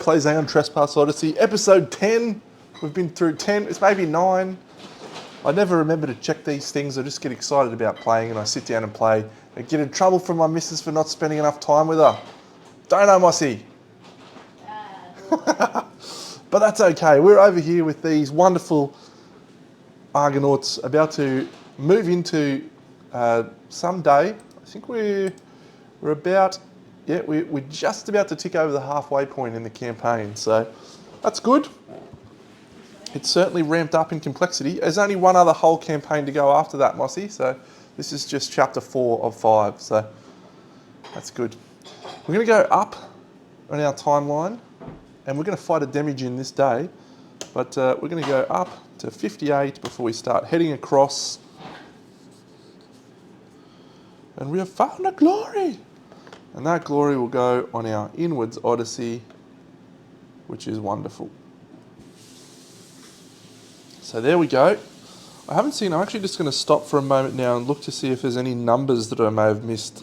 Plays Aeon Trespass Odyssey, episode 10. We've been through 10, it's maybe 9. I never remember to check these things. I just get excited about playing and I sit down and play and get in trouble from my missus for not spending enough time with her. Don't I, Mossy? But that's okay. We're over here with these wonderful Argonauts about to move into some day. I think we're about, yeah, we're just about to tick over the halfway point in the campaign. So that's good. It's certainly ramped up in complexity. There's only one other whole campaign to go after that, Mossy. So this is just chapter 4 of 5. So that's good. We're going to go up on our timeline and we're going to fight a Demiurge this day. But we're going to go up to 58 before we start heading across. And we have found a glory. And that glory will go on our inwards Odyssey, which is wonderful. So there we go. I haven't seen, I'm actually just going to stop for a moment now and look to see if there's any numbers that I may have missed.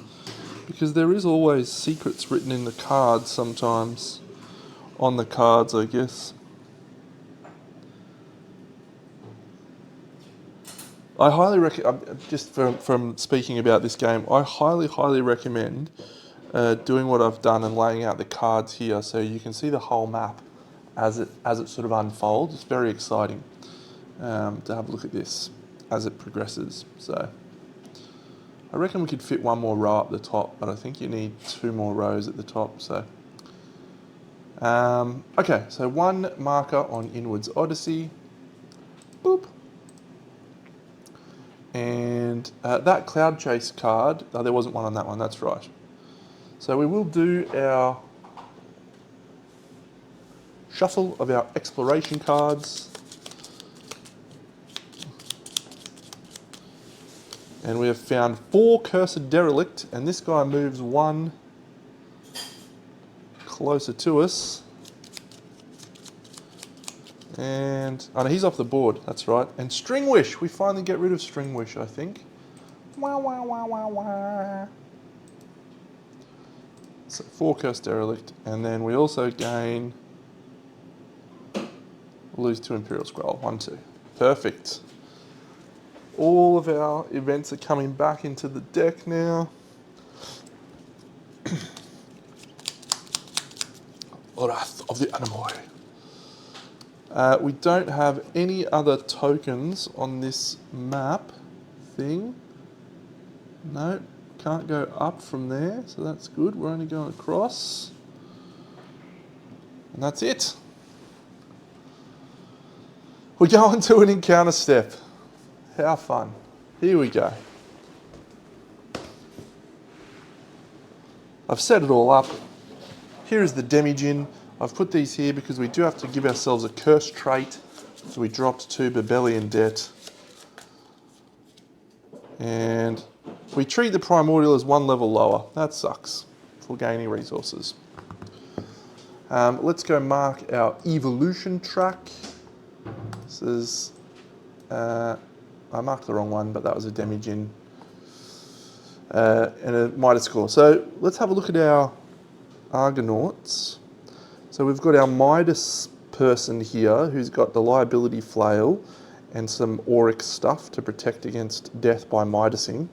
Because there is always secrets written in the cards sometimes. On the cards, I guess. I highly recommend, just from speaking about this game, I highly recommend doing what I've done and laying out the cards here so you can see the whole map as it sort of unfolds. It's very exciting to have a look at this as it progresses. So I reckon we could fit one more row up the top, but I think you need 2 more rows at the top. So okay, so 1 marker on Inwards Odyssey. Boop. And that Cloud Chase card, oh, there wasn't one on that one, that's right. So we will do our shuffle of our exploration cards. And we have found 4 Cursed Derelict, and this guy moves 1 closer to us. And, oh no, he's off the board, that's right. And String Wish, we finally get rid of String Wish, I think. Wah, wah, wah, wah, wah. So 4 Cursed Derelict, and then we also gain, lose 2 Imperial Scroll, 1, 2. Perfect. All of our events are coming back into the deck now. Wrath of the Animoi. We don't have any other tokens on this map thing. No, can't go up from there, so that's good. We're only going across. And that's it. We go on to an encounter step. How fun. Here we go. I've set it all up. Here is the Demiurge. I've put these here because we do have to give ourselves a curse trait. So we dropped 2 Babelian Debt. And we treat the Primordial as 1 level lower. That sucks for gaining resources. Let's go mark our evolution track. This is... I marked the wrong one, but that was a Demiurge and a Midas core. So let's have a look at our Argonauts. So we've got our Midas person here who's got the liability flail and some auric stuff to protect against death by Midasing.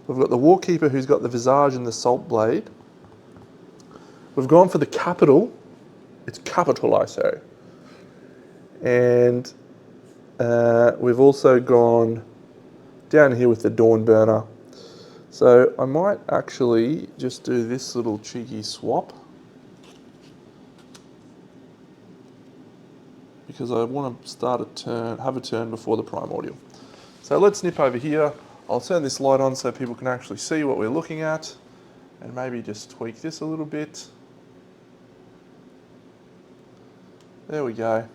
We've got the Warkeeper who's got the Visage and the Salt Blade. We've gone for the Capital. It's Capital, I say. And we've also gone down here with the Dawn Burner. So I might actually just do this little cheeky swap because I want to start a turn, have a turn before the Primordial. So let's nip over here. I'll turn this light on so people can actually see what we're looking at and maybe just tweak this a little bit. There we go.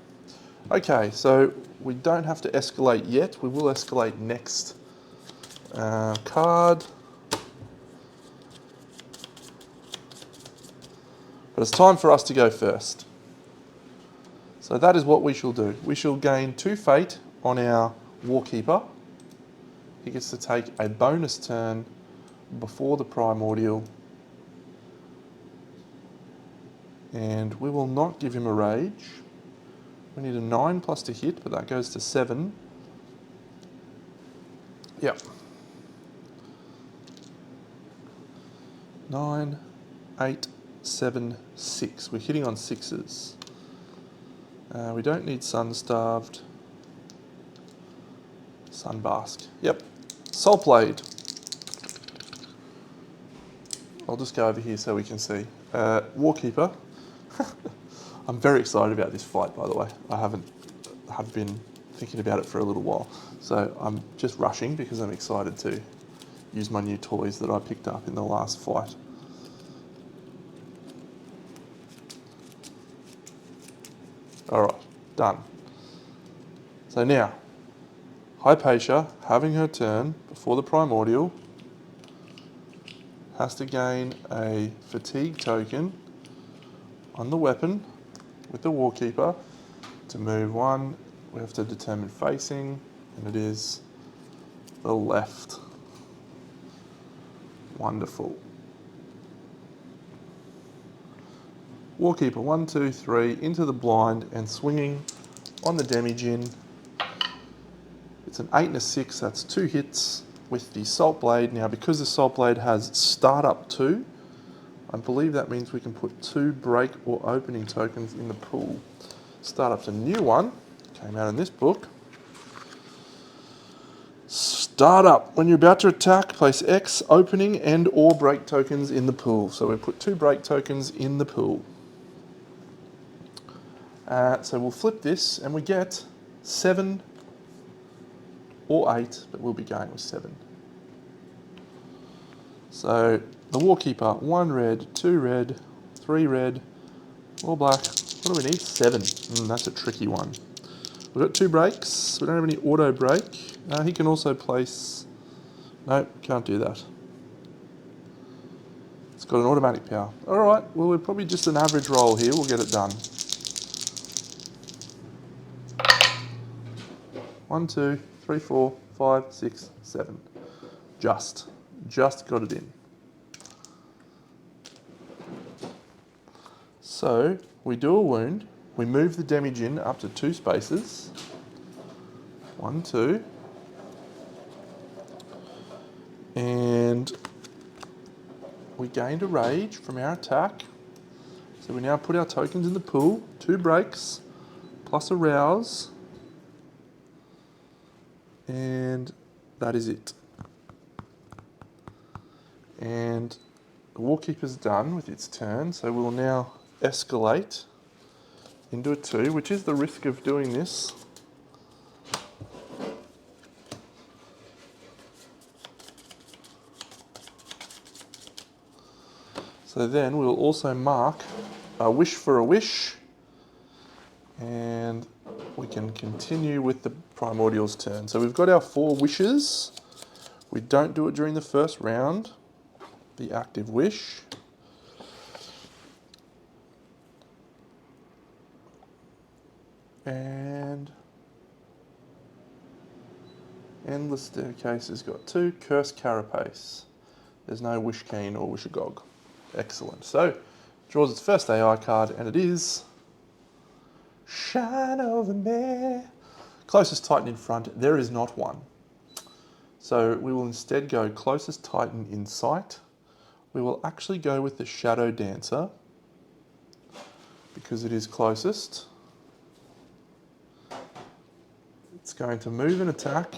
Okay, so we don't have to escalate yet. We will escalate next card. But it's time for us to go first. So that is what we shall do. We shall gain 2 fate on our Warkeeper. He gets to take a bonus turn before the Primordial And we will not give him a rage. We need a 9 plus to hit, but that goes to 7. Yep. 9, 8, 7, 6. We're hitting on 6s. We don't need sun-starved. Sunbask. Yep. Soul Blade. I'll just go over here so we can see. Warkeeper. I'm very excited about this fight, by the way. I've been thinking about it for a little while. So I'm just rushing because I'm excited to use my new toys that I picked up in the last fight. Alright, done. So now, Hypatia, having her turn before the Primordial, has to gain a fatigue token on the weapon with the Warkeeper to move 1. We have to determine facing, and it is the left. Wonderful. Warkeeper 1, 2, 3 into the blind and swinging on the Demigin. It's an 8 and a 6, that's 2 hits with the Salt Blade. Now because the Salt Blade has Startup 2, I believe that means we can put 2 break or opening tokens in the pool. Startup's a new one, came out in this book. Startup, when you're about to attack, place X opening and or break tokens in the pool. So we put 2 break tokens in the pool. So we'll flip this and we get 7 or 8, but we'll be going with 7. So the Warkeeper, 1 red, 2 red, 3 red, or black. What do we need? 7. That's a tricky one. We've got 2 breaks. We don't have any auto break. He can also place... Nope, can't do that. It's got an automatic power. Alright, well we're probably just an average roll here. We'll get it done. 1, 2, 3, 4, 5, 6, 7. Just got it in. So we do a wound. We move the Demigin up to 2 spaces. 1, 2. And we gained a rage from our attack. So we now put our tokens in the pool. 2 breaks plus a rouse. And that is it. And the Warkeeper's done with its turn, so we'll now escalate into a 2, which is the risk of doing this. So then we'll also mark a wish for a wish, and we can continue with the Primordial's turn. So we've got our 4 wishes. We don't do it during the first round, the active wish. And Endless Staircase has got 2, Cursed Carapace. There's no Wish Keen or Wish-a-Gog. Excellent. So, draws its first AI card, and it is... Shine over me. Closest Titan in front, there is not one. So we will instead go closest Titan in sight. We will actually go with the Shadow Dancer because it is closest. It's going to move and attack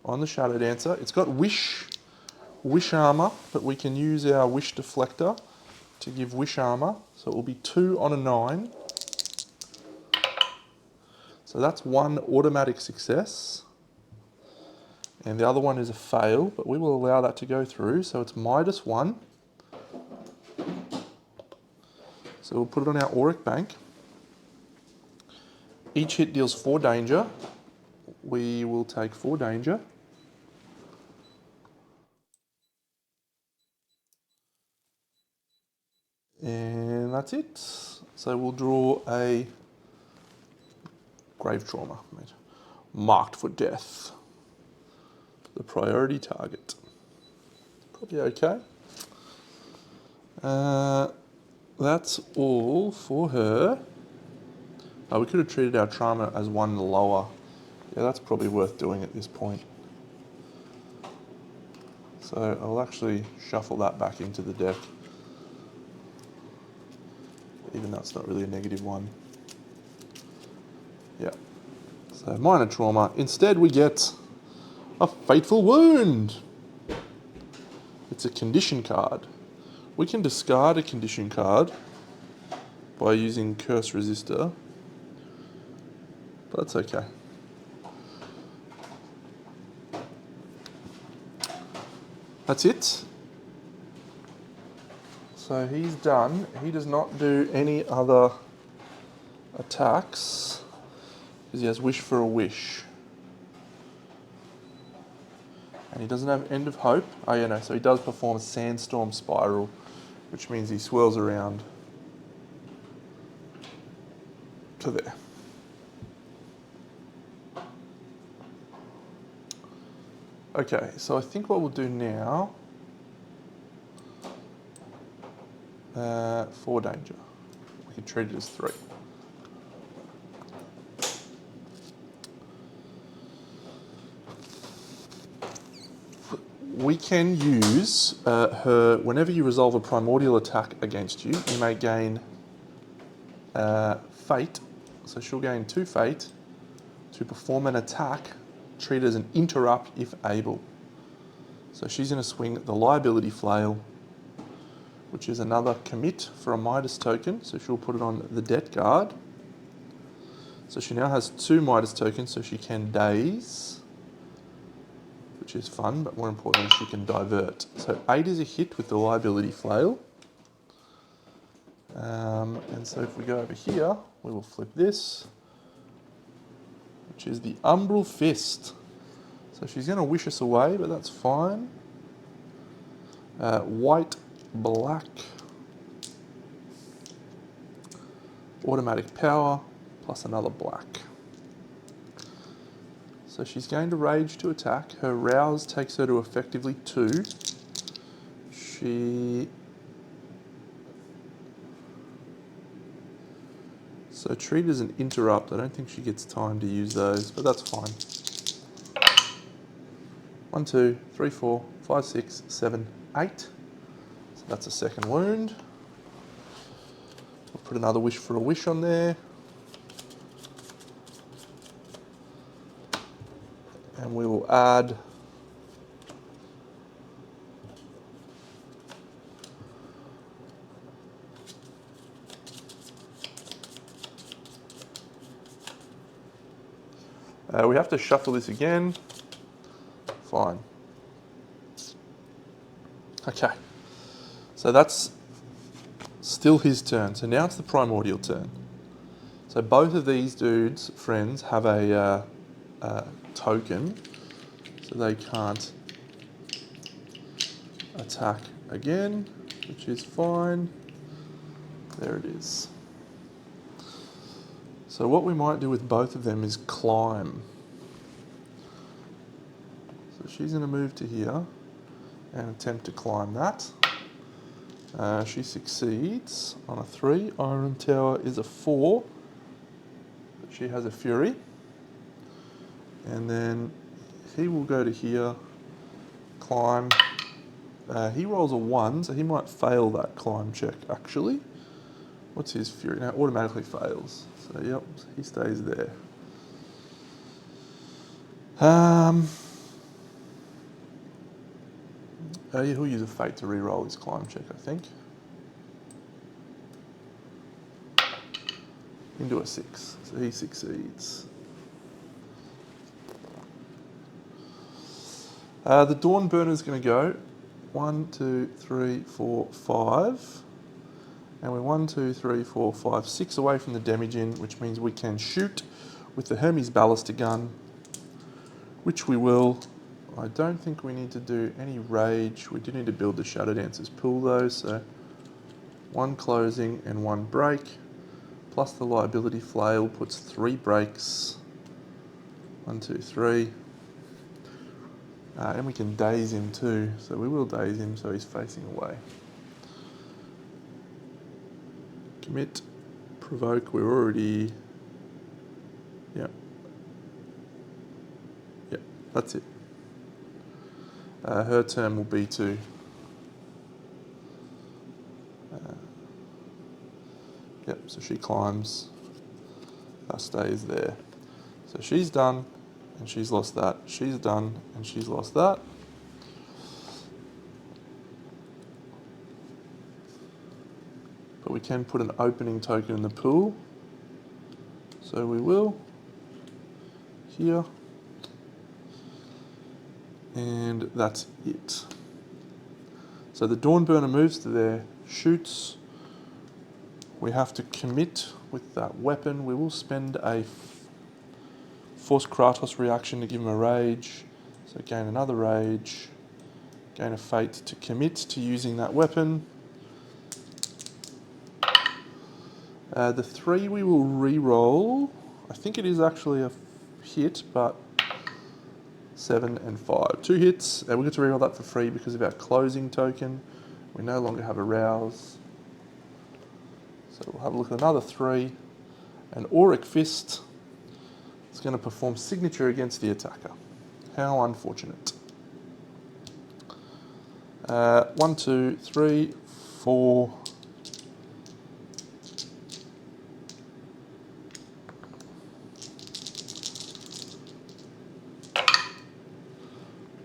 on the Shadow Dancer. It's got Wish Armor, but we can use our Wish Deflector to give Wish Armor. So it will be 2 on a 9. So that's 1 automatic success. And the other one is a fail, but we will allow that to go through. So it's -1. So we'll put it on our Auric Bank. Each hit deals 4 danger. We will take 4 danger. And that's it. So we'll draw a Grave Trauma. Marked for death. The priority target. Probably okay. that's all for her. We could have treated our trauma as one lower. Yeah, that's probably worth doing at this point. So I'll actually shuffle that back into the deck. Even though it's not really a -1. Yeah. So minor trauma. Instead we get a Fateful Wound. It's a condition card. We can discard a condition card by using Curse Resistor, but that's okay. That's it. So he's done. He does not do any other attacks because he has Wish for a Wish. And he doesn't have End of Hope. Oh yeah, no, so he does perform a Sandstorm Spiral, which means he swirls around to there. Okay, so I think what we'll do now, 4 danger. We can treat it as 3. We can use her, whenever you resolve a primordial attack against you, you may gain Fate. So she'll gain 2 Fate to perform an attack, treat it as an interrupt if able. So she's going to swing the Liability Flail, which is another commit for a Midas token. So she'll put it on the debt guard. So she now has 2 Midas tokens, so she can daze, which is fun, but more importantly, she can divert. So 8 is a hit with the Liability Flail. And so if we go over here, we will flip this, which is the Umbral Fist. So she's going to wish us away, but that's fine. White, black, automatic power, plus another black. So she's going to rage to attack. Her rouse takes her to effectively 2. So treat it as an interrupt. I don't think she gets time to use those, but that's fine. 1, 2, 3, 4, 5, 6, 7, 8. So that's a second wound. We'll put another Wish for a Wish on there. And we will add we have to shuffle this again. Fine. Okay. So that's still his turn. So now it's the primordial turn. So both of these dudes, friends, have a token, so they can't attack again, which is fine. There it is. So what we might do with both of them is climb. So she's going to move to here and attempt to climb that. She succeeds on a 3. Iron Tower is a 4. But she has a Fury. And then he will go to here, climb. He rolls a 1, so he might fail that climb check, actually. What's his Fury? Now, automatically fails. So, yep, he stays there. He'll use a Fate to re-roll his climb check, I think. Into a 6, so he succeeds. The Dawn Burner's going to go 1, 2, 3, 4, 5. And we're 1, 2, 3, 4, 5, 6 away from the Demigen, which means we can shoot with the Hermes Ballister Gun, which we will. I don't think we need to do any rage. We do need to build the Shadow Dancer's pool though, so 1 closing and 1 break, plus the Liability Flail puts 3 breaks. 1, 2, 3. And we can daze him too, so we will daze him so he's facing away. Commit, provoke, we're already, yeah, that's it. Her turn will be to so she climbs, that stays there. So she's done, and she's lost that. She's done, and she's lost that. But we can put an opening token in the pool. So we will, here. And that's it. So the Dawnburner moves to there, shoots. We have to commit with that weapon. We will spend a Force Kratos reaction to give him a rage. So gain another rage. Gain a fate to commit to using that weapon. The 3 we will re-roll. I think it is actually a hit, but 7 and 5. 2 hits, and we get to re-roll that for free because of our closing token. We no longer have a rouse. So we'll have a look at another 3. An Auric Fist is going to perform signature against the attacker. How unfortunate. 1, 2, 3, 4.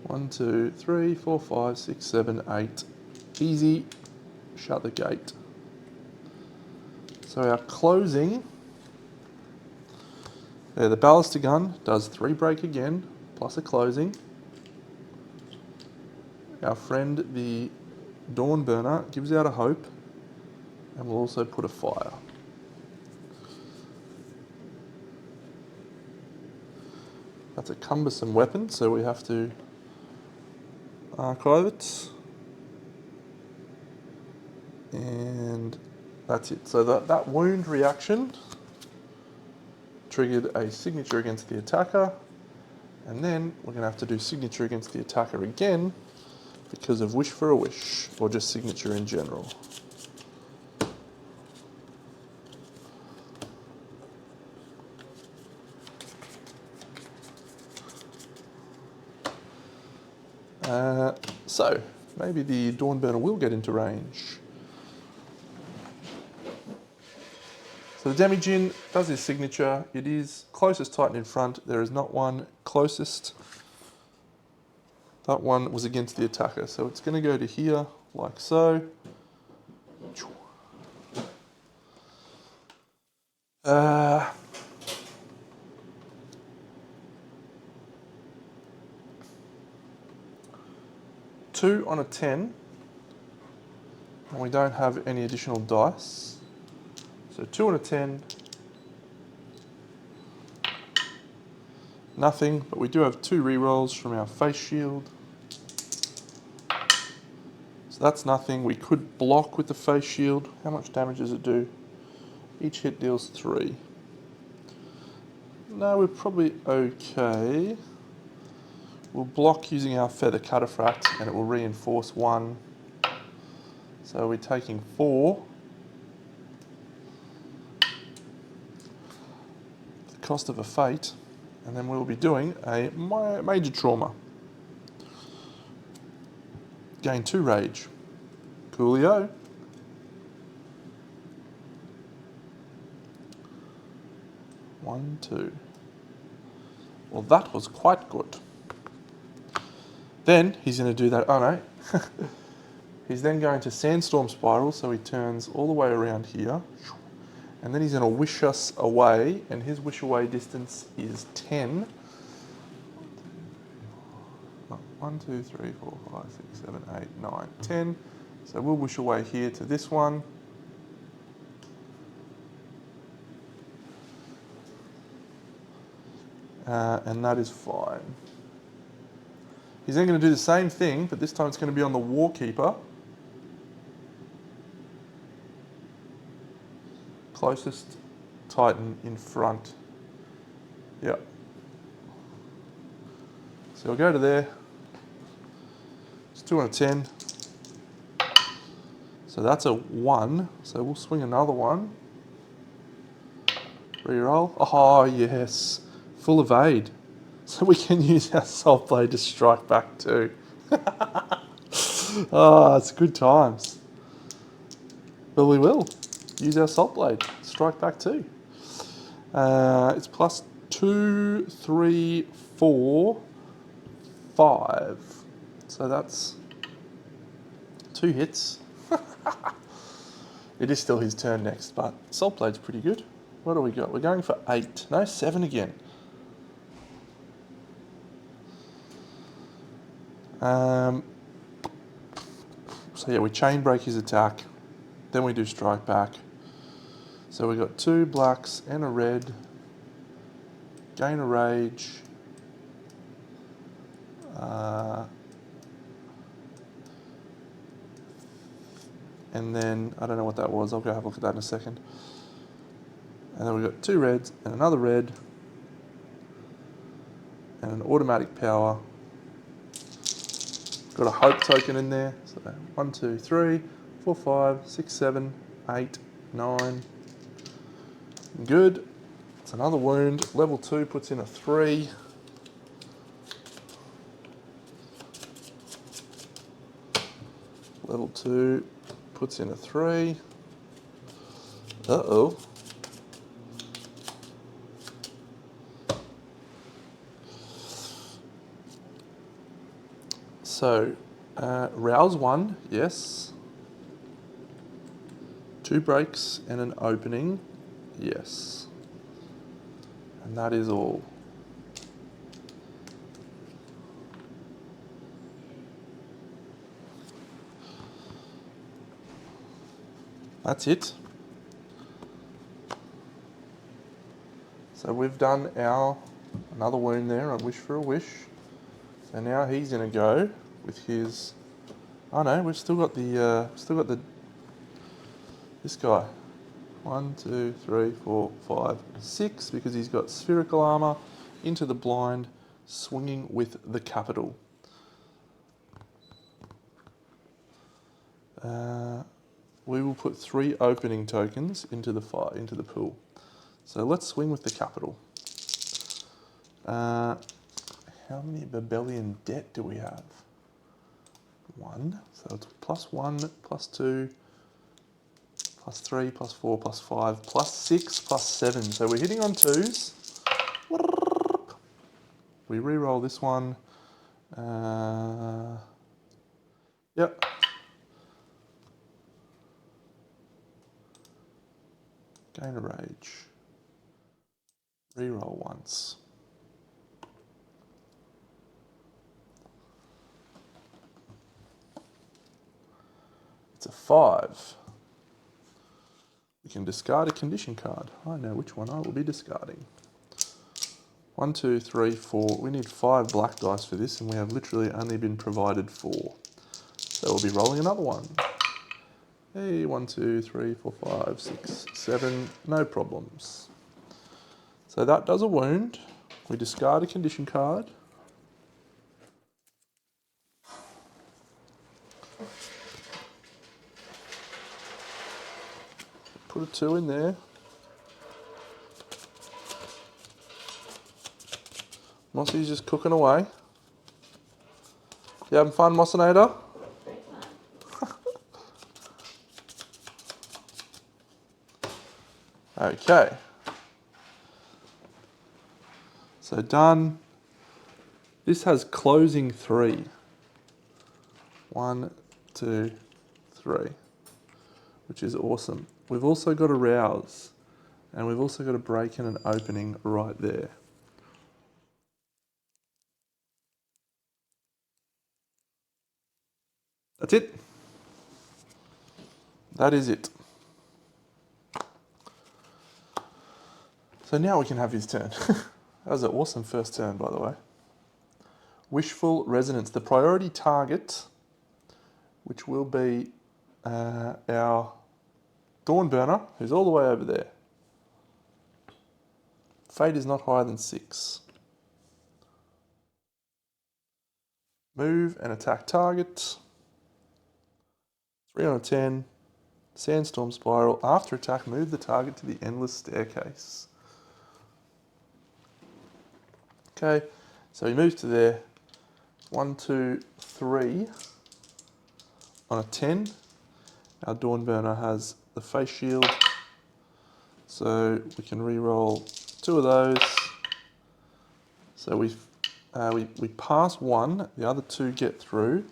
One, 2, 3, 4, 5, 6, 7, 8. Easy. Shut the gate. So our closing, the ballistic gun does 3 break again, plus a closing. Our friend, the Dawnburner, gives out a hope, and will also put a fire. That's a cumbersome weapon, so we have to archive it. And that's it. So that wound reaction triggered a signature against the attacker, and then we're going to have to do signature against the attacker again because of Wish for a Wish, or just signature in general. So maybe the Dawnburner will get into range. So the Demigin does his signature. It is closest Titan in front. There is not one closest. That one was against the attacker. So it's going to go to here, like so. Two on a 10. And we don't have any additional dice. So 2 on a 10. Nothing, but we do have 2 rerolls from our face shield. So that's nothing. We could block with the face shield. How much damage does it do? Each hit deals 3. No, we're probably okay. We'll block using our Feather Cataphract and it will reinforce 1. So we're taking 4. The cost of a fate. And then we'll be doing a major trauma. Gain 2 rage. Coolio. One, 2. Well, that was quite good. Then he's going to do that. Oh no. He's then going to Sandstorm Spiral, so he turns all the way around here. And then he's going to wish us away, and his wish away distance is 10. 1, 2, 3, 4, 5, 6, 7, 8, 9, 10. So we'll wish away here to this one. And that is fine. He's then going to do the same thing, but this time it's going to be on the Warkeeper. Closest Titan in front. Yep. So we'll go to there. It's 2 on a 10. So that's a 1. So we'll swing another one. Reroll. Oh, yes. Full evade. So we can use our Soul Blade to strike back too. Oh, it's good times. Well, we will use our Salt Blade. Strike back too. It's plus 2, 3, 4, 5. So that's 2 hits. It is still his turn next, but Salt Blade's pretty good. What do we got? We're going for 8. No, 7 again. So yeah, we chain break his attack. Then we do strike back. So we got 2 blacks and a red. Gain a rage. And then, I don't know what that was. I'll go have a look at that in a second. And then we've got 2 reds and another red. And an automatic power. Got a hope token in there. So 1, 2, 3, 4, 5, 6, 7, 8, 9. Good. It's another wound. Level 2 puts in a 3. Level 2 puts in a 3. Uh-oh. So, rouse 1, yes. 2 breaks and an opening, yes. And that is all. That's it. So we've done another wound there on Wish for a Wish. So now he's gonna go with his, oh no, we've still got this guy. 1, 2, 3, 4, 5, 6, because he's got spherical armor, into the blind, swinging with the capital. We will put 3 opening tokens into the pool. So let's swing with the capital. How many Babylonian debt do we have? 1. So it's +1, +2, +3, +4, +5, +6, +7. So we're hitting on 2s. We re-roll this one. Yep. Gain a rage. Re-roll once. It's a 5. We can discard a condition card. I know which one I will be discarding. 1, 2, 3, 4. We need 5 black dice for this, and we have literally only been provided 4. So we'll be rolling another one. Hey, 1, 2, 3, 4, 5, 6, 7. No problems. So that does a wound. We discard a condition card. Put a 2 in there. Mossy's just cooking away. You having fun, Mossinator? Okay. So done. This has closing 3. 1, 2, 3. Which is awesome. We've also got a rouse. And we've also got a break and an opening right there. That's it. That is it. So now we can have his turn. That was an awesome first turn, by the way. Wishful Resonance. The priority target, which will be our Dawnburner, who's all the way over there. Fate is not higher than 6. Move and attack target. 3 on a 10. Sandstorm Spiral. After attack, move the target to the Endless Staircase. Okay, so he moves to there. 1, 2, 3. On a 10, our Dawnburner has the face shield. So we can re-roll 2 of those. So we pass 1, the other 2 get through.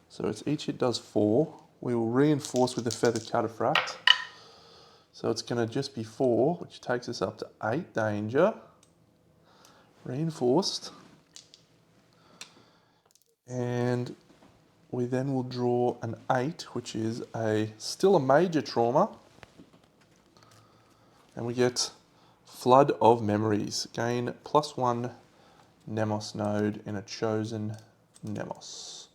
So it's each hit does 4. We will reinforce with the Feathered Cataphract. So it's going to just be 4, which takes us up to 8 danger. Reinforced. And we then will draw an 8, which is still a major trauma. And we get Flood of Memories. Gain +1 Nemos node in a chosen Nemos.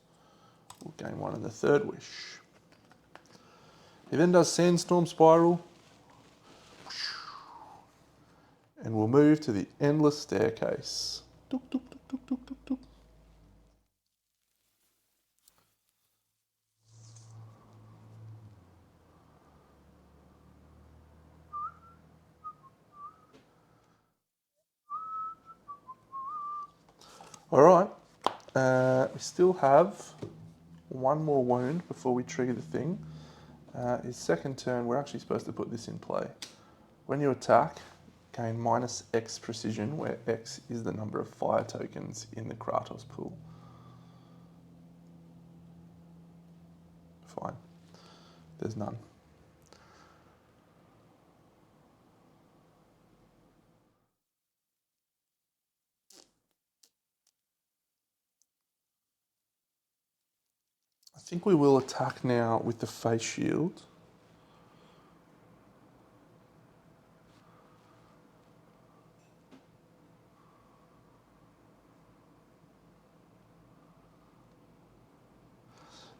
We'll gain 1 in the 3rd wish. He then does Sandstorm Spiral. And we'll move to the Endless Staircase. Dook, dook, dook, dook, dook, dook, dook. Alright, we still have 1 more wound before we trigger the thing. His second turn, we're actually supposed to put this in play. When you attack, gain -X precision, where X is the number of fire tokens in the Kratos pool. Fine. There's none. I think we will attack now with the face shield.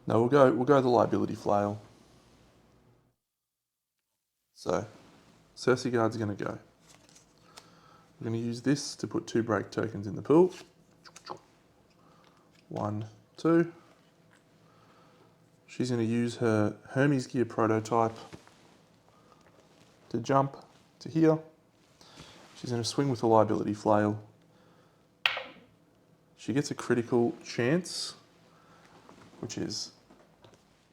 No, we'll go the liability flail. So, Cersei Guard's going to go. We're going to use this to put 2 break tokens in the pool. 1, 2. She's going to use her Hermes Gear prototype to jump to here. She's going to swing with the liability flail. She gets a critical chance, which is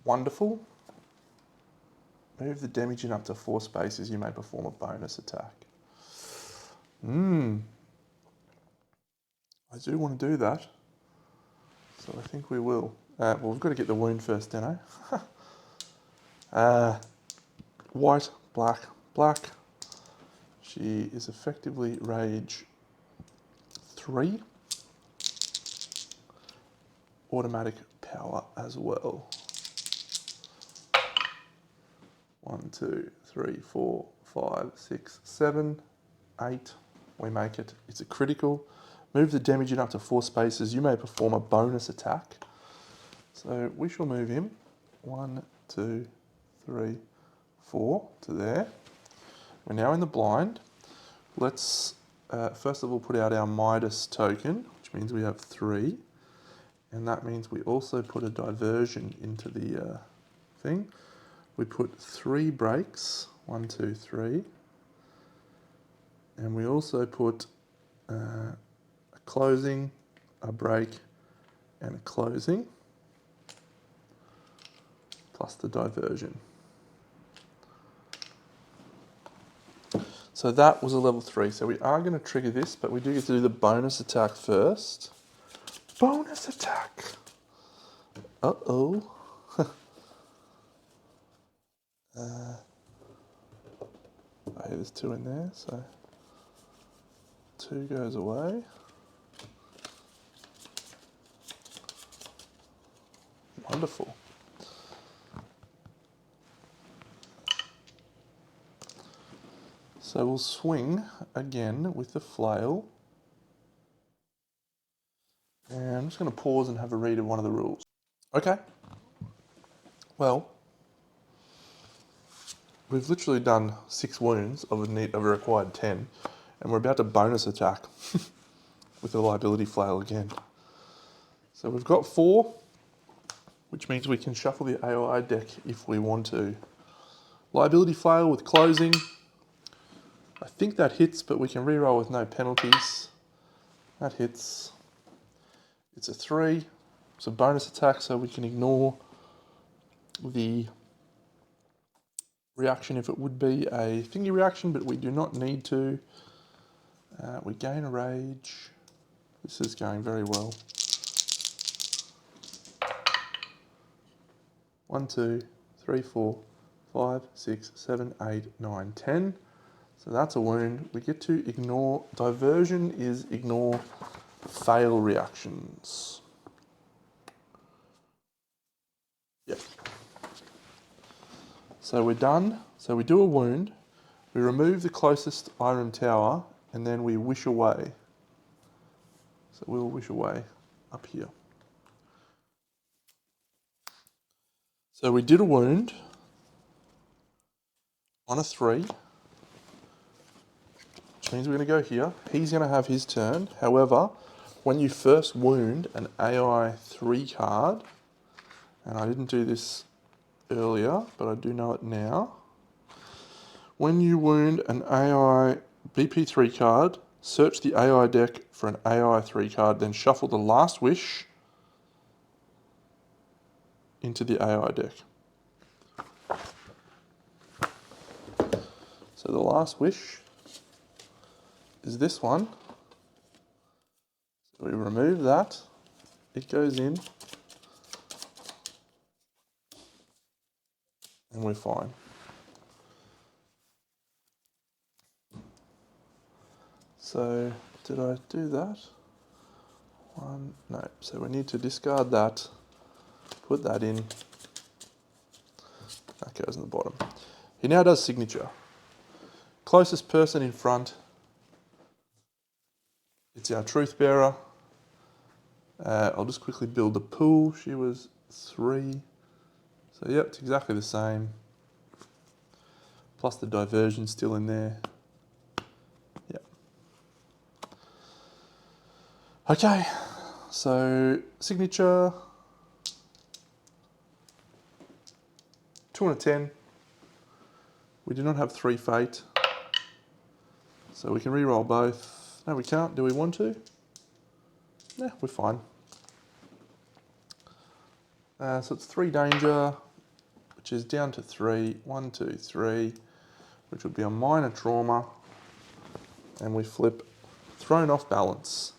wonderful. Move the damage in up to 4 spaces. You may perform a bonus attack. I do want to do that. So I think we will. Well, we've got to get the wound first, don't I? White, black, black. She is effectively rage 3. Automatic power as well. 1, 2, 3, 4, 5, 6, 7, 8. We make it. It's a critical. Move the damage in up to 4 spaces. You may perform a bonus attack. So we shall move him. 1, 2, 3, 4 to there. We're now in the blind. Let's first of all put out our Midas token, which means we have 3. And that means we also put a diversion into the thing. We put 3 breaks, 1, 2, 3. And we also put a closing, a break, and a closing, plus the diversion. So that was a level 3. So we are going to trigger this, but we do get to do the bonus attack first. Bonus attack! Uh-oh. There's 2 in there, so 2 goes away. Wonderful. So we'll swing again with the flail. And I'm just going to pause and have a read of one of the rules. Okay. Well, we've literally done 6 wounds of a required 10, and we're about to bonus attack with the liability flail again. So we've got 4, which means we can shuffle the AOI deck if we want to. Liability flail with closing. I think that hits, but we can reroll with no penalties. That hits. It's a 3. It's a bonus attack, so we can ignore the reaction if it would be a thingy reaction, but we do not need to. We gain a rage. This is going very well. 1, 2, 3, 4, 5, 6, 7, 8, 9, 10. So that's a wound. We get to ignore. Diversion is ignore fail reactions. Yep. So we're done. So we do a wound. We remove the closest iron tower, and then we wish away. So we'll wish away up here. So we did a wound on a 3, which means we're going to go here. He's going to have his turn. However, when you first wound an AI 3 card, and I didn't do this earlier, but I do know it now. When you wound an AI BP3 card, search the AI deck for an AI 3 card, then shuffle the last wish into the AI deck. So the last wish is this one. So we remove that. It goes in. And we're fine. So did I do that? 1, no. So we need to discard that. Put that in. That goes in the bottom. He now does signature. Closest person in front. It's our truth bearer. I'll just quickly build the pool. She was 3. So yep, it's exactly the same. Plus the diversion still in there. Yep. Okay, so signature. 2 and a 10. We do not have 3 fate. So we can re-roll both. No, we can't. Do we want to? Yeah, we're fine. So it's 3 danger, which is down to 3. 1, 2, 3, which would be a minor trauma. And we flip thrown off balance.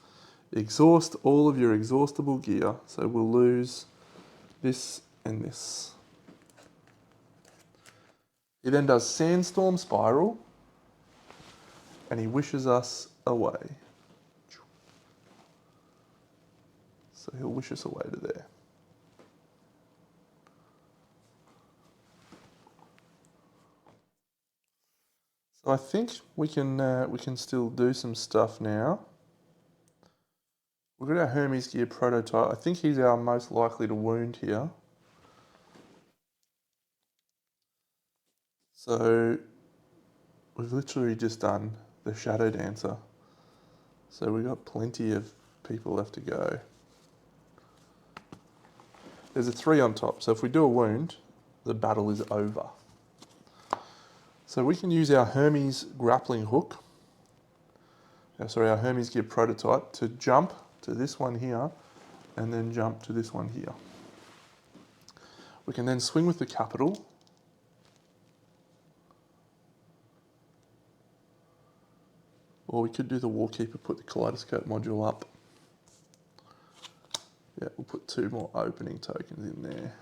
Exhaust all of your exhaustible gear. So we'll lose this and this. He then does Sandstorm Spiral, and he wishes us away. So he'll wish us away to there. So I think we can still do some stuff now. We've got our Hermes gear prototype. I think he's our most likely to wound here. So we've literally just done the Shadow Dancer. So we've got plenty of people left to go. There's a 3 on top, so if we do a wound, the battle is over. So we can use our Hermes grappling hook, our Hermes gear prototype, to jump to this one here, and then jump to this one here. We can then swing with the capital. Or we could do the Warkeeper, put the Kaleidoscope module up. Yeah, we'll put 2 more opening tokens in there.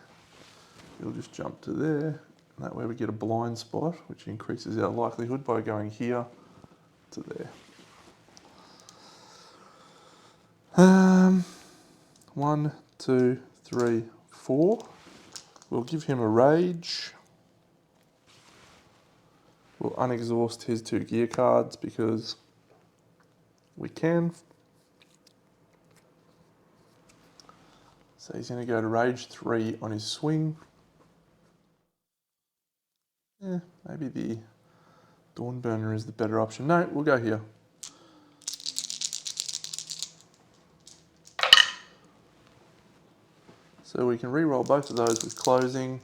We'll just jump to there. And that way we get a blind spot, which increases our likelihood by going here to there. 1, 2, 3, 4. We'll give him a rage. We'll unexhaust his 2 gear cards because we can. So he's going to go to rage 3 on his swing. Yeah, maybe the Dawnburner is the better option. No, we'll go here. So we can re-roll both of those with closing,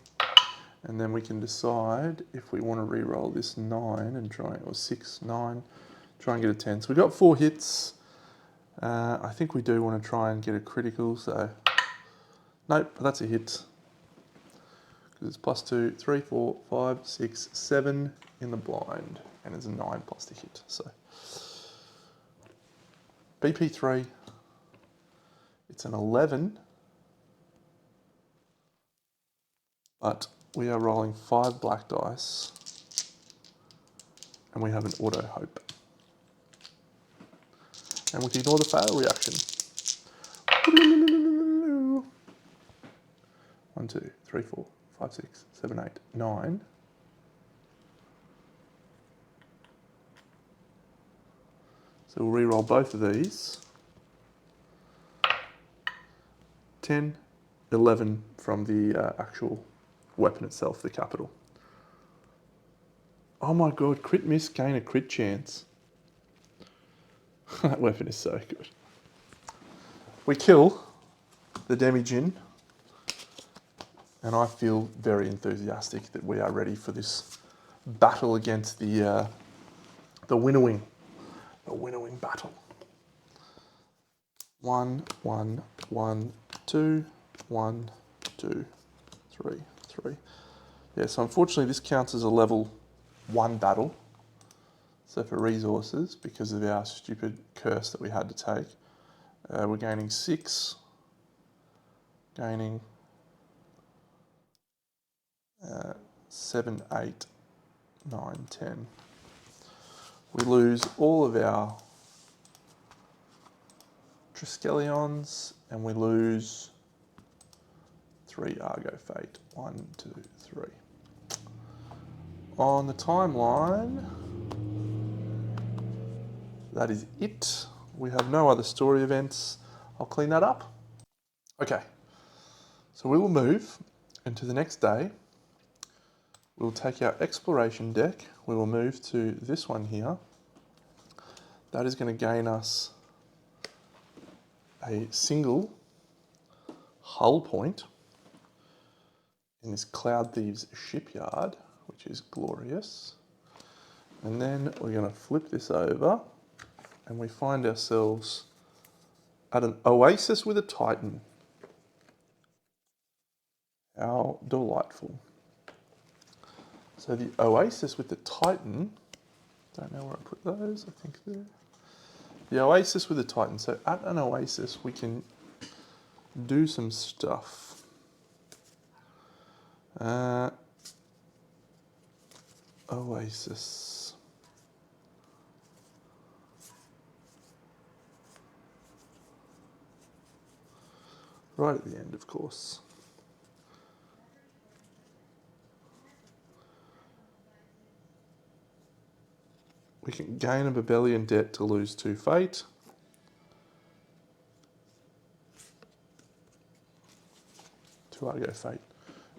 And then we can decide if we want to re-roll this 9 and try, or 6, 9, try and get a 10. So we got 4 hits. I think we do want to try and get a critical, so nope, that's a hit. Because it's plus 2, 3, 4, 5, 6, 7 in the blind, and it's a 9 plus the hit. So BP3, it's an 11, but we are rolling 5 black dice, and we have an auto hope. And we can ignore the fail reaction. 1, 2, 3, 4, 5, 6, 7, 8, 9. So we'll re-roll both of these. 10, 11 from the actual weapon itself, the capital. Oh my god, crit miss, gain a crit chance. That weapon is so good. We kill the Demi-Djinn, and I feel very enthusiastic that we are ready for this battle against the winnowing battle. 1, 1, 1, 2, 1, 2, 3, 3. Yeah, so unfortunately this counts as a level 1 battle. So for resources, because of our stupid curse that we had to take, we're gaining 6, gaining 7, 8, 9, 10. We lose all of our Triskelions, and we lose 3 Argo Fate. 1, 2, 3. On the timeline, that is it. We have no other story events. I'll clean that up. Okay, so we will move into the next day. We'll take our exploration deck. We will move to this one here. That is going to gain us a single hull point in this Cloud Thieves shipyard, which is glorious. And then we're going to flip this over, and we find ourselves at an oasis with a Titan. How delightful. So the oasis with the Titan, don't know where I put those, I think there. The oasis with the Titan. So at an oasis we can do some stuff. Oasis. Right at the end, of course. We can gain a Babelian debt to lose 2 fate. To Argo fate.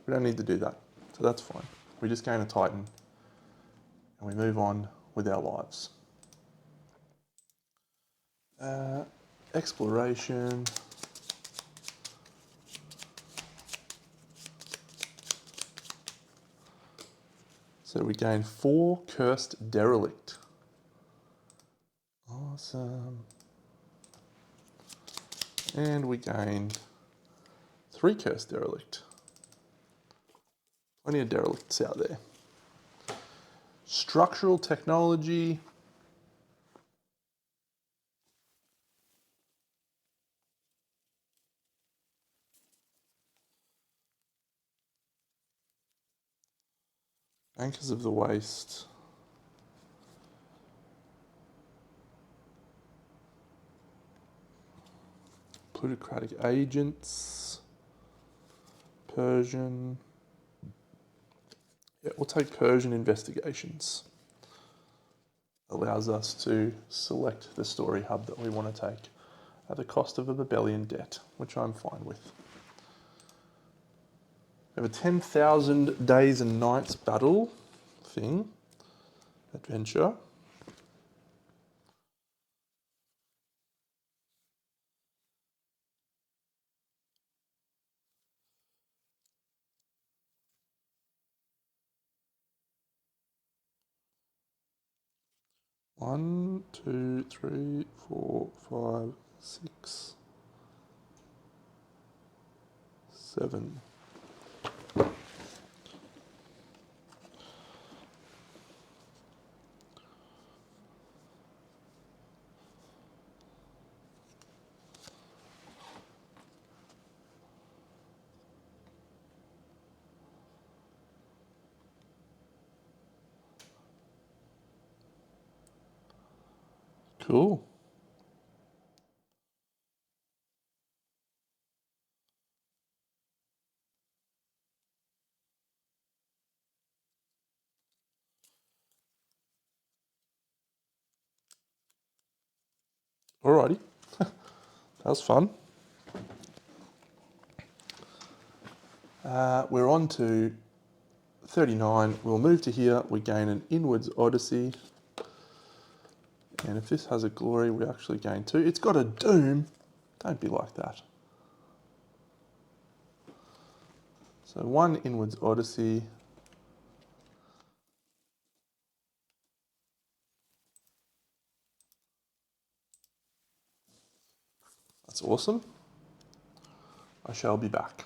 We don't need to do that, so that's fine. We just gain a Titan, and we move on with our lives. Exploration. So we gain 4 cursed derelict. Awesome. And we gain 3 cursed derelict. Plenty of derelicts out there. Structural technology. Anchors of the Waste. Plutocratic agents. Persian. Yeah, we'll take Persian investigations. Allows us to select the story hub that we want to take at the cost of a Babelian debt, which I'm fine with. We have a 10,000 days and nights battle thing, adventure. 1, 2, 3, 4, 5, 6, 7. Cool. Alrighty. That was fun. We're on to 39. We'll move to here. We gain an Inwards Odyssey. And if this has a glory, we actually gain 2. It's got a doom. Don't be like that. So 1 Inwards Odyssey. That's awesome. I shall be back.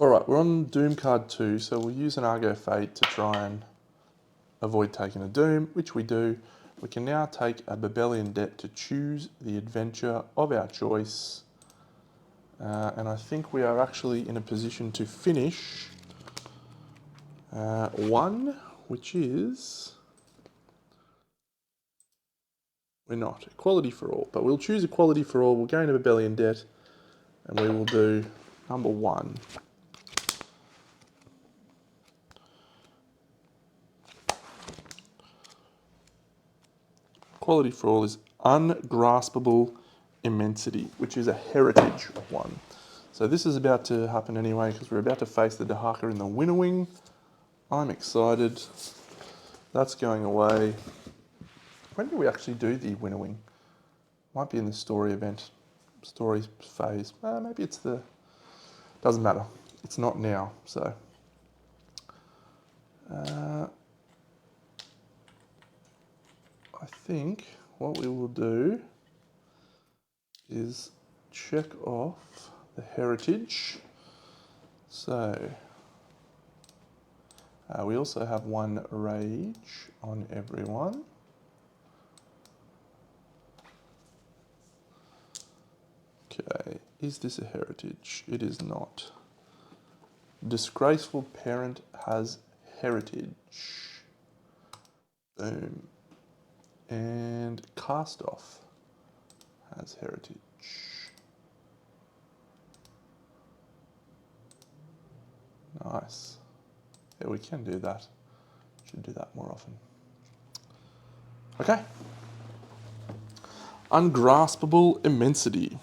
Alright, we're on Doom card 2, so we'll use an Argo Fate to try and avoid taking a Doom, which we do. We can now take a Babelian Debt to choose the adventure of our choice. And I think we are actually in a position to finish one, which is... We're not. Equality for all. But we'll choose equality for all. We'll gain a Babelian Debt. And we will do number 1. Equality for all is ungraspable immensity, which is a heritage one. So this is about to happen anyway, because we're about to face the Dahaka in the Winnowing. I'm excited. That's going away. When do we actually do the Winnowing? Might be in the story event, story phase. Maybe it's the... Doesn't matter. It's not now, so... I think what we will do is check off the heritage. So we also have 1 rage on everyone. Okay, is this a heritage? It is not. Disgraceful parent has heritage. Boom. And cast off has heritage. Nice. Yeah, we can do that. Should do that more often. Okay. Ungraspable immensity.